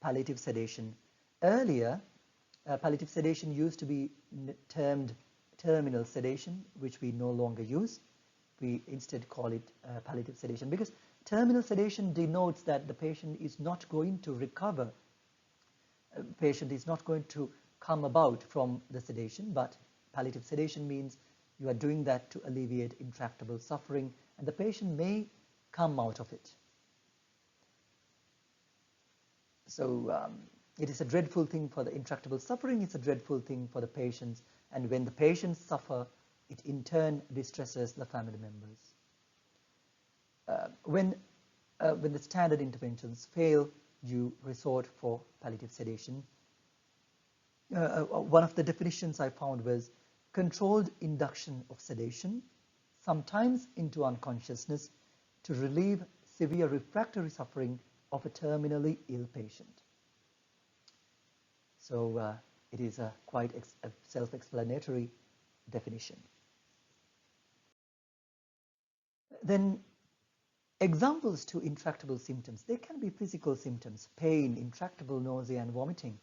Speaker 1: palliative sedation. Earlier, palliative sedation used to be termed terminal sedation, which we no longer use. We instead call it palliative sedation, because terminal sedation denotes that the patient is not going to recover. Patient is not going to come about from the sedation, but palliative sedation means you are doing that to alleviate intractable suffering, and the patient may come out of it. So it is a dreadful thing for the intractable suffering, it's a dreadful thing for the patients, and when the patients suffer, it in turn distresses the family members. When the standard interventions fail, you resort for palliative sedation. One of the definitions I found was controlled induction of sedation, sometimes into unconsciousness, to relieve severe refractory suffering of a terminally ill patient. So it is a quite a self-explanatory definition. Then examples to intractable symptoms. They can be physical symptoms, pain, intractable nausea and vomiting.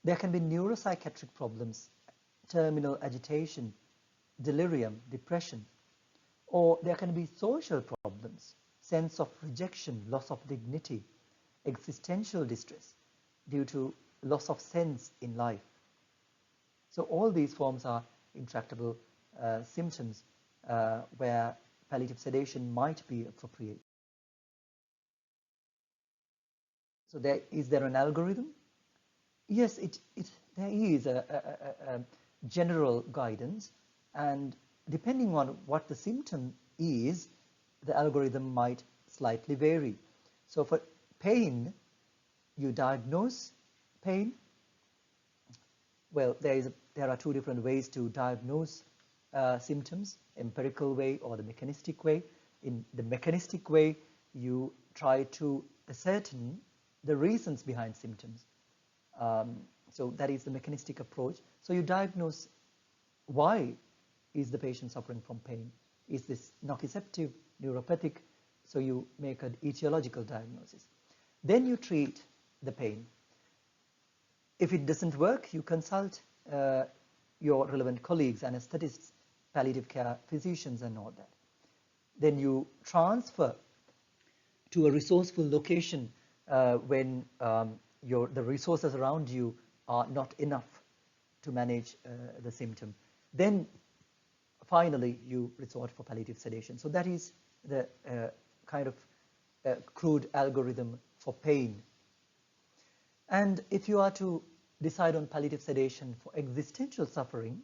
Speaker 1: There can be neuropsychiatric problems, terminal agitation, delirium, depression. Or there can be social problems, sense of rejection, loss of dignity, existential distress due to loss of sense in life. So all these forms are intractable symptoms where palliative sedation might be appropriate. So is there an algorithm? Yes, there is a general guidance, and depending on what the symptom is, the algorithm might slightly vary. So for pain, you diagnose pain. Well, there are two different ways to diagnose symptoms, empirical way or the mechanistic way. In the mechanistic way, you try to ascertain the reasons behind symptoms. So that is the mechanistic approach. So you diagnose why is the patient suffering from pain? Is this nociceptive, neuropathic? So you make an etiological diagnosis. Then you treat the pain. If it doesn't work, you consult your relevant colleagues, anesthetists, palliative care physicians and all that. Then you transfer to a resourceful location when the resources around you are not enough to manage the symptom. Then finally you resort for palliative sedation. So that is the kind of crude algorithm for pain. And if you are to decide on palliative sedation for existential suffering,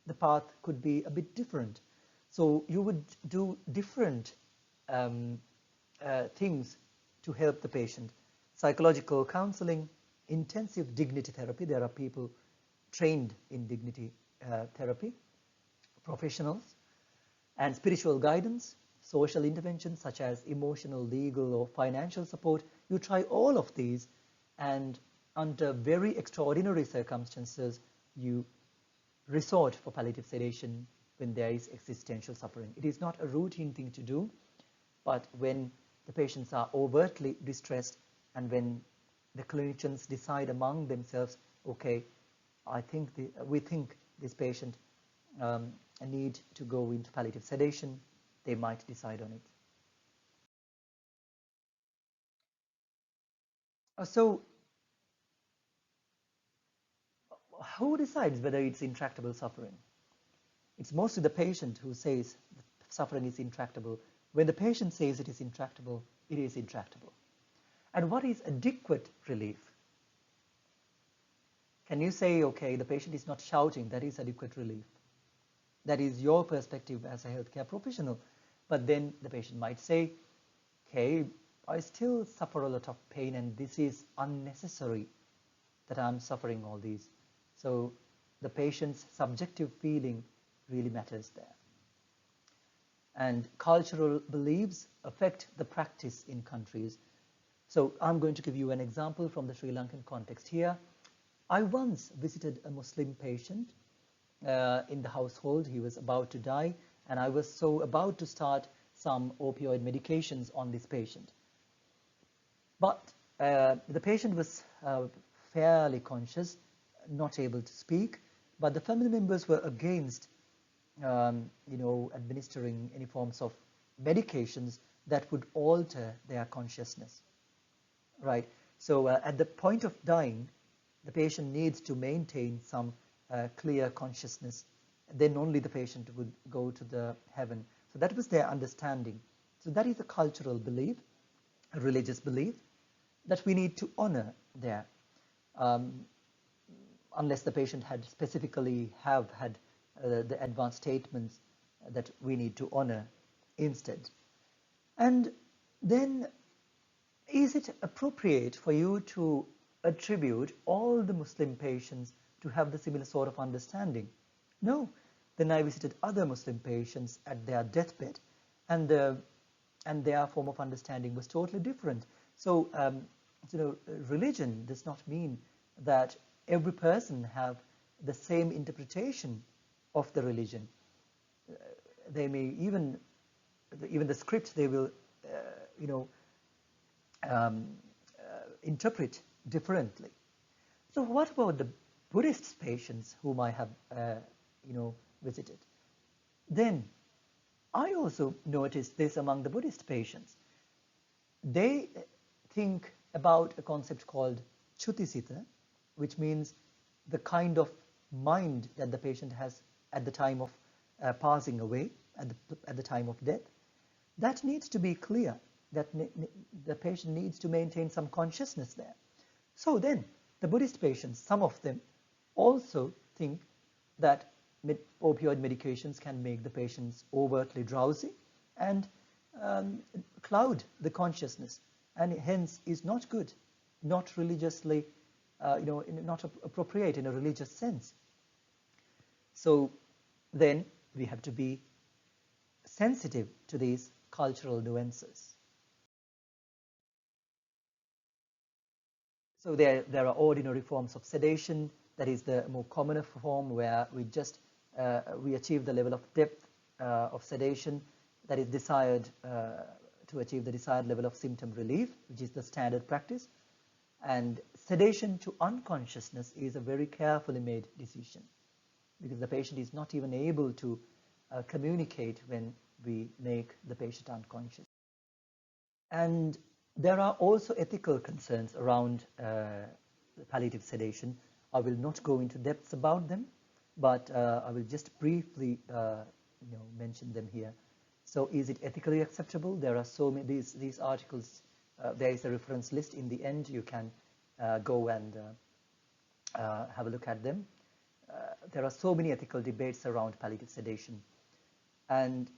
Speaker 1: the path could be a bit different. So you would do different things to help the patient. Psychological counseling, intensive dignity therapy. There are people trained in dignity therapy, professionals, and spiritual guidance, social interventions such as emotional, legal, or financial support. You try all of these, and under very extraordinary circumstances, you resort for palliative sedation when there is existential suffering. It is not a routine thing to do, but when the patients are overtly distressed and when the clinicians decide among themselves, okay, we think this patient need to go into palliative sedation, they might decide on it. So, who decides whether it's intractable suffering? It's mostly the patient who says the suffering is intractable. When the patient says it is intractable, it is intractable. And what is adequate relief? Can you say, okay, the patient is not shouting, that is adequate relief? That is your perspective as a healthcare professional. But then the patient might say, okay, I still suffer a lot of pain and this is unnecessary that I'm suffering all these. So the patient's subjective feeling really matters there. And cultural beliefs affect the practice in countries. So I'm going to give you an example from the Sri Lankan context here. I once visited a Muslim patient in the household. He was about to die, and I was so about to start some opioid medications on this patient. But the patient was fairly conscious, not able to speak, but the family members were against administering any forms of medications that would alter their consciousness, right? So at the point of dying, the patient needs to maintain some clear consciousness. Then only the patient would go to the heaven. So that was their understanding. So that is a cultural belief, a religious belief that we need to honor there, unless the patient had specifically have had the advanced statements that we need to honor instead. And then, is it appropriate for you to attribute all the Muslim patients to have the similar sort of understanding? No. Then I visited other Muslim patients at their deathbed, and their form of understanding was totally different. So, religion does not mean that every person have the same interpretation of the religion. They may even the script they will interpret differently. So what about the Buddhist patients whom I have visited? Then I also noticed this among the Buddhist patients. They think about a concept called Chutisita, which means the kind of mind that the patient has at the time of passing away, at the time of death. That needs to be clear, that the patient needs to maintain some consciousness there. So then, the Buddhist patients, some of them also think that opioid medications can make the patients overtly drowsy and cloud the consciousness, and hence is not good, not religiously, not appropriate in a religious sense. So then we have to be sensitive to these cultural nuances. So there are ordinary forms of sedation. That is the more common form where we just we achieve the level of depth of sedation that is desired to achieve the desired level of symptom relief, which is the standard practice. And sedation to unconsciousness is a very carefully made decision, because the patient is not even able to communicate when we make the patient unconscious. And there are also ethical concerns around palliative sedation. I will not go into depths about them, but I will just briefly mention them here. So is it ethically acceptable? There are so many, these articles, there is a reference list in the end. You can go and have a look at them. There are so many ethical debates around palliative sedation. And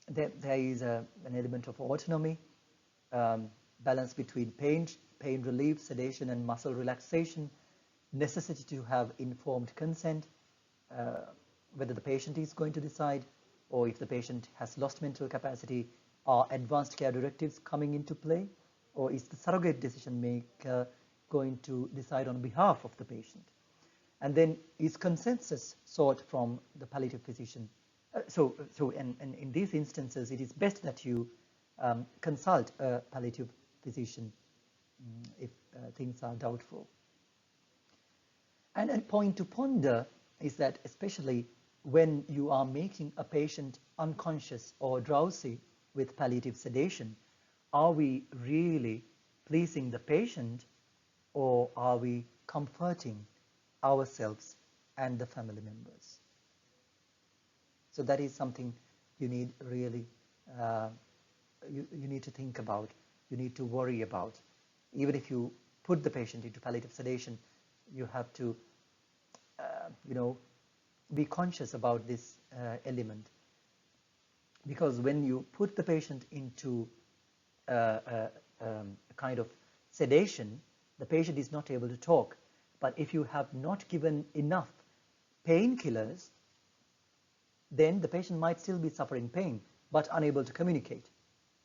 Speaker 1: there is an element of autonomy, balance between pain relief, sedation, and muscle relaxation, necessity to have informed consent, whether the patient is going to decide, or if the patient has lost mental capacity, are advanced care directives coming into play, or is the surrogate decision maker going to decide on behalf of the patient? And then is consensus sought from the palliative physician? And in these instances, it is best that you consult a palliative physician if things are doubtful. And a point to ponder is that, especially when you are making a patient unconscious or drowsy with palliative sedation, are we really pleasing the patient, or are we comforting ourselves and the family members? So that is something you need really, you need to think about, you need to worry about. Even if you put the patient into palliative sedation, you have to, be conscious about this element. Because when you put the patient into a kind of sedation, the patient is not able to talk. But if you have not given enough painkillers, then the patient might still be suffering pain, but unable to communicate.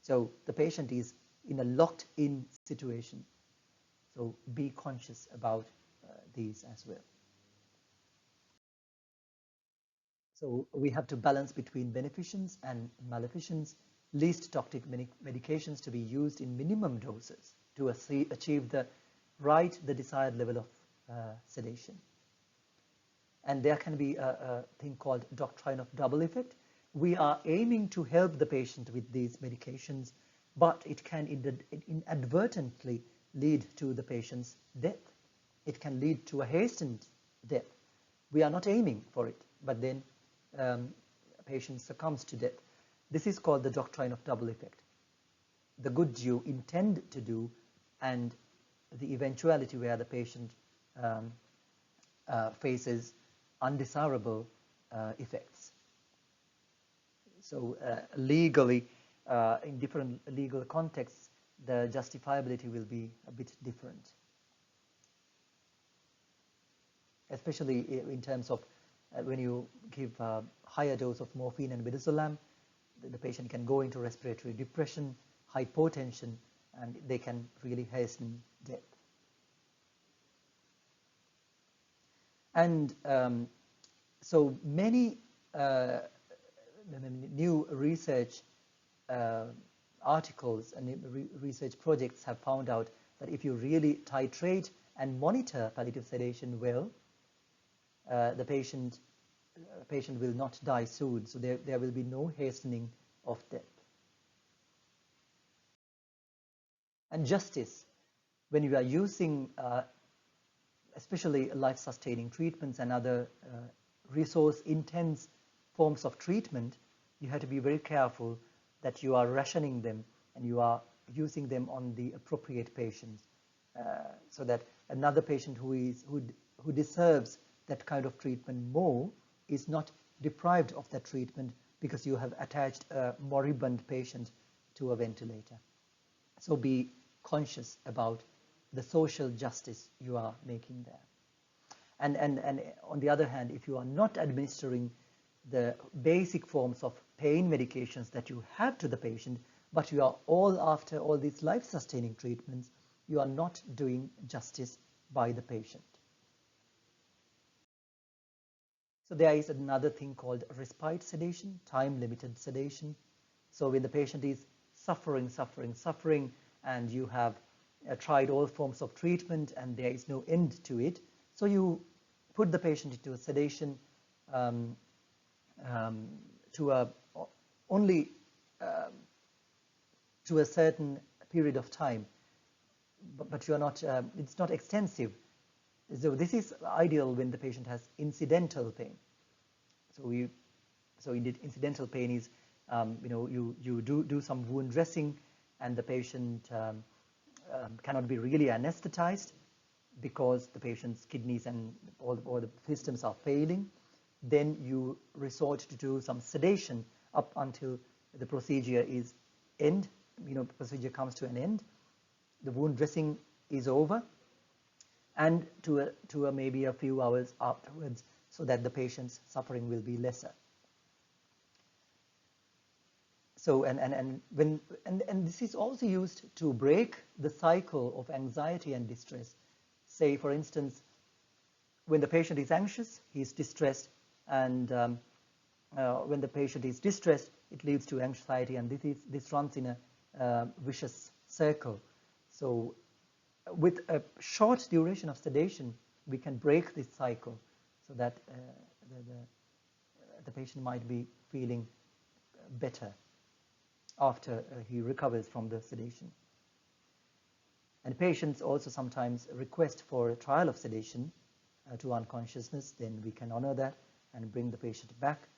Speaker 1: So the patient is in a locked-in situation. So be conscious about these as well. So we have to balance between beneficence and maleficence, least toxic medications to be used in minimum doses to achieve the desired level of sedation. And there can be a thing called doctrine of double effect. We are aiming to help the patient with these medications, but it can inadvertently lead to the patient's death. It can lead to a hastened death. We are not aiming for it, but then a patient succumbs to death. This is called the doctrine of double effect. The good you intend to do and the eventuality where the patient faces undesirable effects. So legally, in different legal contexts, the justifiability will be a bit different. Especially in terms of when you give a higher dose of morphine and midazolam, the patient can go into respiratory depression, hypotension, and they can really hasten death. And so many new research articles and research projects have found out that if you really titrate and monitor palliative sedation well, the patient will not die soon. So there will be no hastening of death. And justice, when you are using especially life-sustaining treatments and other resource-intense forms of treatment, you have to be very careful that you are rationing them and you are using them on the appropriate patients, so that another patient who deserves that kind of treatment more is not deprived of that treatment because you have attached a moribund patient to a ventilator. So be conscious about the social justice you are making there. And on the other hand, if you are not administering the basic forms of pain medications that you have to the patient, but you are all after all these life-sustaining treatments, you are not doing justice by the patient. So there is another thing called respite sedation, time-limited sedation. So when the patient is suffering, and you have tried all forms of treatment and there is no end to it, so you put the patient into a sedation to a only to a certain period of time, but you are not. It's not extensive. So this is ideal when the patient has incidental pain. So indeed, incidental pain is, you do some wound dressing, and the patient cannot be really anesthetized because the patient's kidneys and all the systems are failing. Then you resort to do some sedation up until the procedure is end. Procedure comes to an end. The wound dressing is over, and to maybe a few hours afterwards, so that the patient's suffering will be lesser. So and this is also used to break the cycle of anxiety and distress. Say, for instance, when the patient is anxious, he is distressed, and when the patient is distressed, it leads to anxiety, and this runs in a vicious circle. So with a short duration of sedation, we can break this cycle, so that the patient might be feeling better after he recovers from the sedation. And patients also sometimes request for a trial of sedation to unconsciousness. Then we can honor that and bring the patient back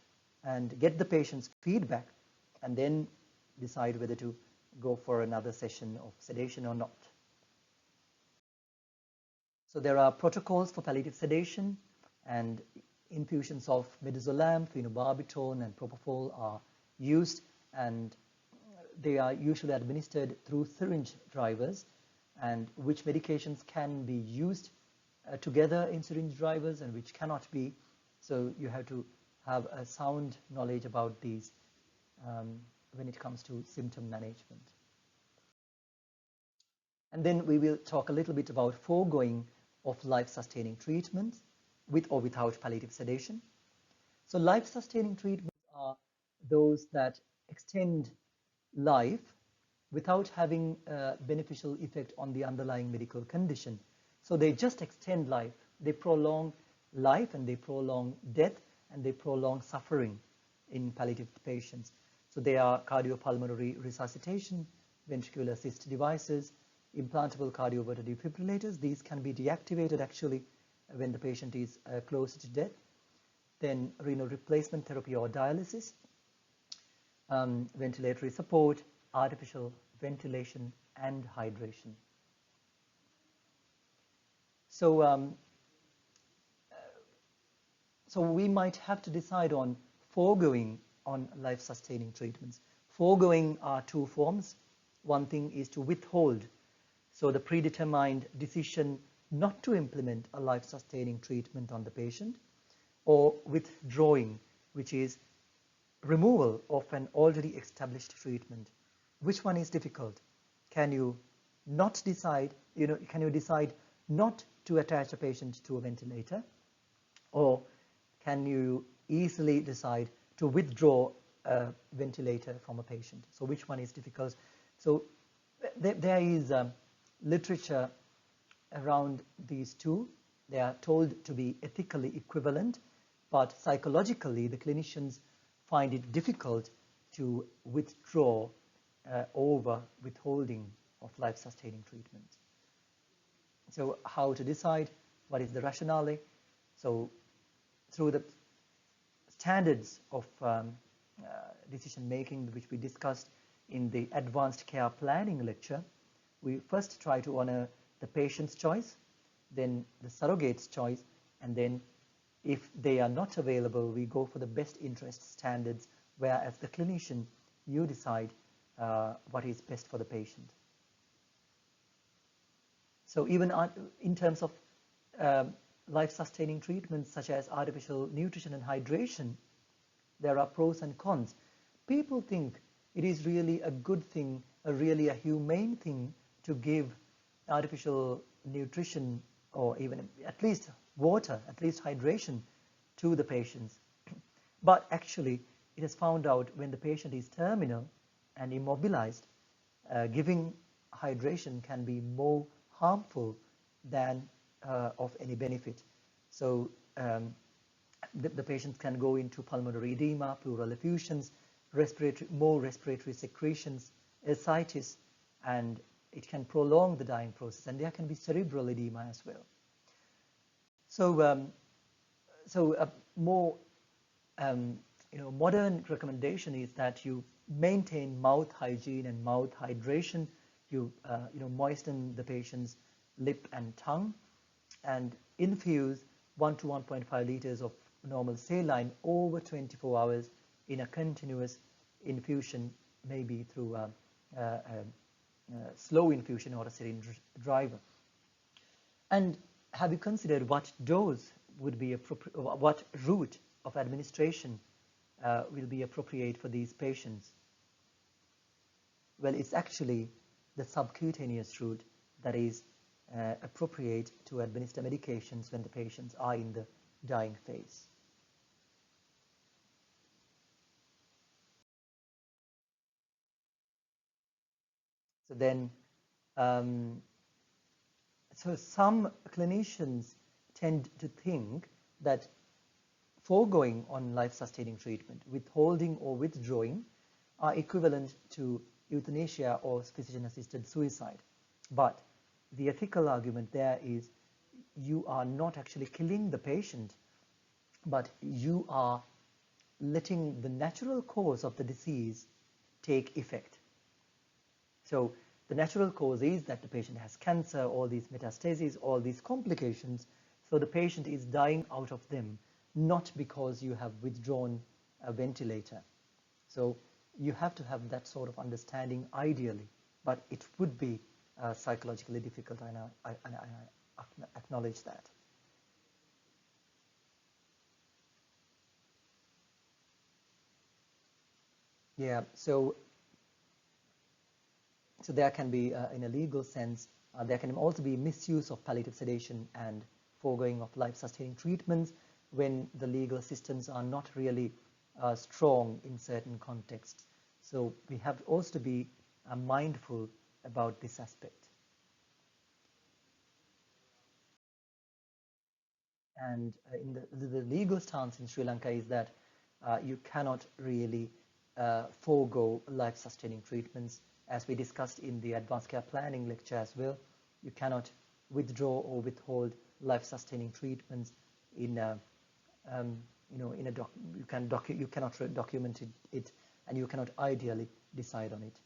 Speaker 1: and get the patient's feedback, and then decide whether to go for another session of sedation or not. So there are protocols for palliative sedation, and infusions of midazolam, phenobarbital, and propofol are used, and they are usually administered through syringe drivers, and which medications can be used together in syringe drivers and which cannot be. So you have to have a sound knowledge about these when it comes to symptom management. And then we will talk a little bit about foregoing of life-sustaining treatments with or without palliative sedation. So life-sustaining treatments are those that extend life without having a beneficial effect on the underlying medical condition. So they just extend life. They prolong life, and they prolong death, and they prolong suffering in palliative patients. So they are cardiopulmonary resuscitation, ventricular assist devices, implantable cardioverter defibrillators. These can be deactivated actually when the patient is close to death. Then renal replacement therapy or dialysis, ventilatory support, artificial ventilation, and hydration. So, so we might have to decide on foregoing on life-sustaining treatments. Foregoing are two forms. One thing is to withhold. So the predetermined decision not to implement a life-sustaining treatment on the patient, or withdrawing, which is removal of an already established treatment. Which one is difficult? Can you not decide, can you decide not to attach a patient to a ventilator? Or can you easily decide to withdraw a ventilator from a patient? So which one is difficult? So there is literature around these two. They are told to be ethically equivalent, but psychologically the clinicians find it difficult to withdraw over withholding of life-sustaining treatment. So how to decide? What is the rationale? So through the standards of decision making, which we discussed in the advanced care planning lecture, we first try to honor the patient's choice, then the surrogate's choice, and then if they are not available, we go for the best interest standards, where as the clinician, you decide what is best for the patient. So even in terms of life-sustaining treatments such as artificial nutrition and hydration, there are pros and cons. People think it is really a good thing, really a humane thing to give artificial nutrition, or even at least water, at least hydration, to the patients. But actually, it is found out when the patient is terminal and immobilized, giving hydration can be more harmful than of any benefit. So the patients can go into pulmonary edema, pleural effusions, more respiratory secretions, ascites, and it can prolong the dying process, and there can be cerebral edema as well. So, more modern recommendation is that you maintain mouth hygiene and mouth hydration. You moisten the patient's lip and tongue, and infuse 1 to 1.5 liters of normal saline over 24 hours in a continuous infusion, maybe through a slow infusion or a syringe driver. And have you considered what dose would be appropriate, what route of administration will be appropriate for these patients? Well, it's actually the subcutaneous route that is appropriate to administer medications when the patients are in the dying phase. So then, so some clinicians tend to think that foregoing on life-sustaining treatment, withholding or withdrawing, are equivalent to euthanasia or physician-assisted suicide. But the ethical argument there is you are not actually killing the patient, but you are letting the natural cause of the disease take effect. So the natural cause is that the patient has cancer, all these metastases, all these complications. So the patient is dying out of them, not because you have withdrawn a ventilator. So you have to have that sort of understanding ideally, but it would be psychologically difficult, and I acknowledge that. Yeah, so there can be, in a legal sense, there can also be misuse of palliative sedation and foregoing of life-sustaining treatments when the legal systems are not really strong in certain contexts. So we have also to be mindful about this aspect. And in the legal stance in Sri Lanka is that you cannot really forego life-sustaining treatments. As we discussed in the advanced care planning lecture as well, you cannot withdraw or withhold life-sustaining treatments in you cannot document it, and you cannot ideally decide on it.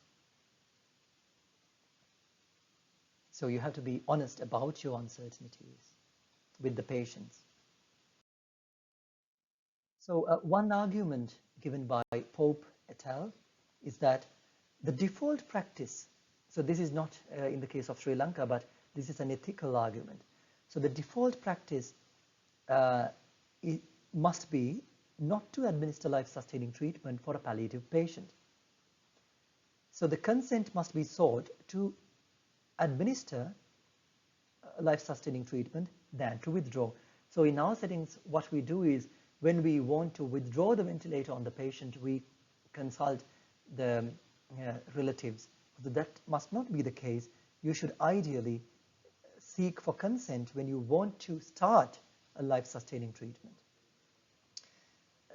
Speaker 1: So you have to be honest about your uncertainties with the patients. So one argument given by Pope et al. Is that the default practice, so this is not in the case of Sri Lanka, but this is an ethical argument. So the default practice it must be not to administer life-sustaining treatment for a palliative patient. So the consent must be sought to administer life-sustaining treatment than to withdraw. So in our settings, what we do is when we want to withdraw the ventilator on the patient, we consult the relatives. So that must not be the case. You should ideally seek for consent when you want to start a life-sustaining treatment.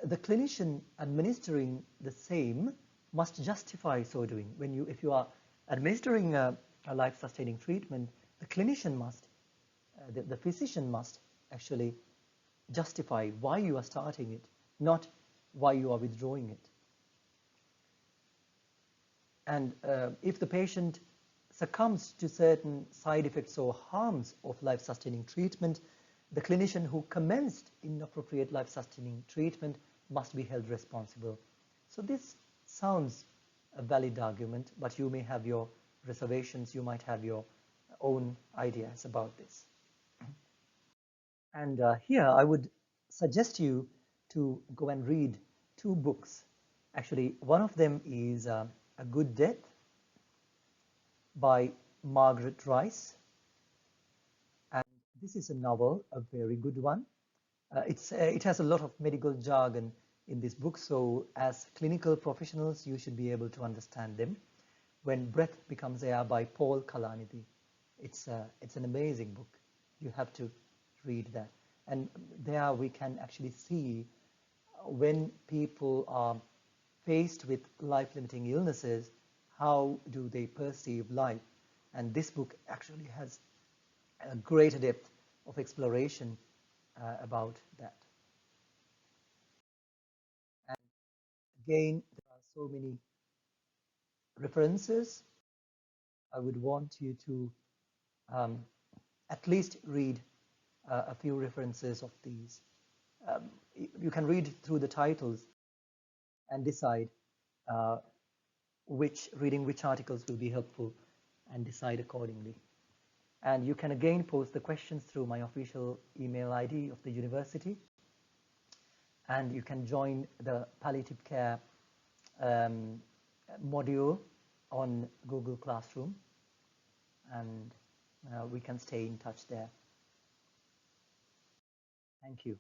Speaker 1: The clinician administering the same must justify so doing. If you are administering a life-sustaining treatment, the clinician must, the physician must actually justify why you are starting it, not why you are withdrawing it. And if the patient succumbs to certain side effects or harms of life-sustaining treatment, the clinician who commenced inappropriate life-sustaining treatment must be held responsible. So this sounds a valid argument, but you may have your reservations, you might have your own ideas about this. And here I would suggest you to go and read 2 books. Actually, one of them is A Good Death by Margaret Rice. And this is a novel, a very good one. It has a lot of medical jargon in this book, so as clinical professionals, you should be able to understand them. When Breath Becomes Air by Paul Kalanidhi. It's an amazing book. You have to read that. And there we can actually see when people are faced with life-limiting illnesses, how do they perceive life? And this book actually has a greater depth of exploration about that. And again, there are so many references. I would want you to um, at least read a few references of these. You can read through the titles and decide uh, reading which articles will be helpful and decide accordingly. And you can again post the questions through my official email ID of the university. And you can join the palliative care module on Google Classroom. And we can stay in touch there. Thank you.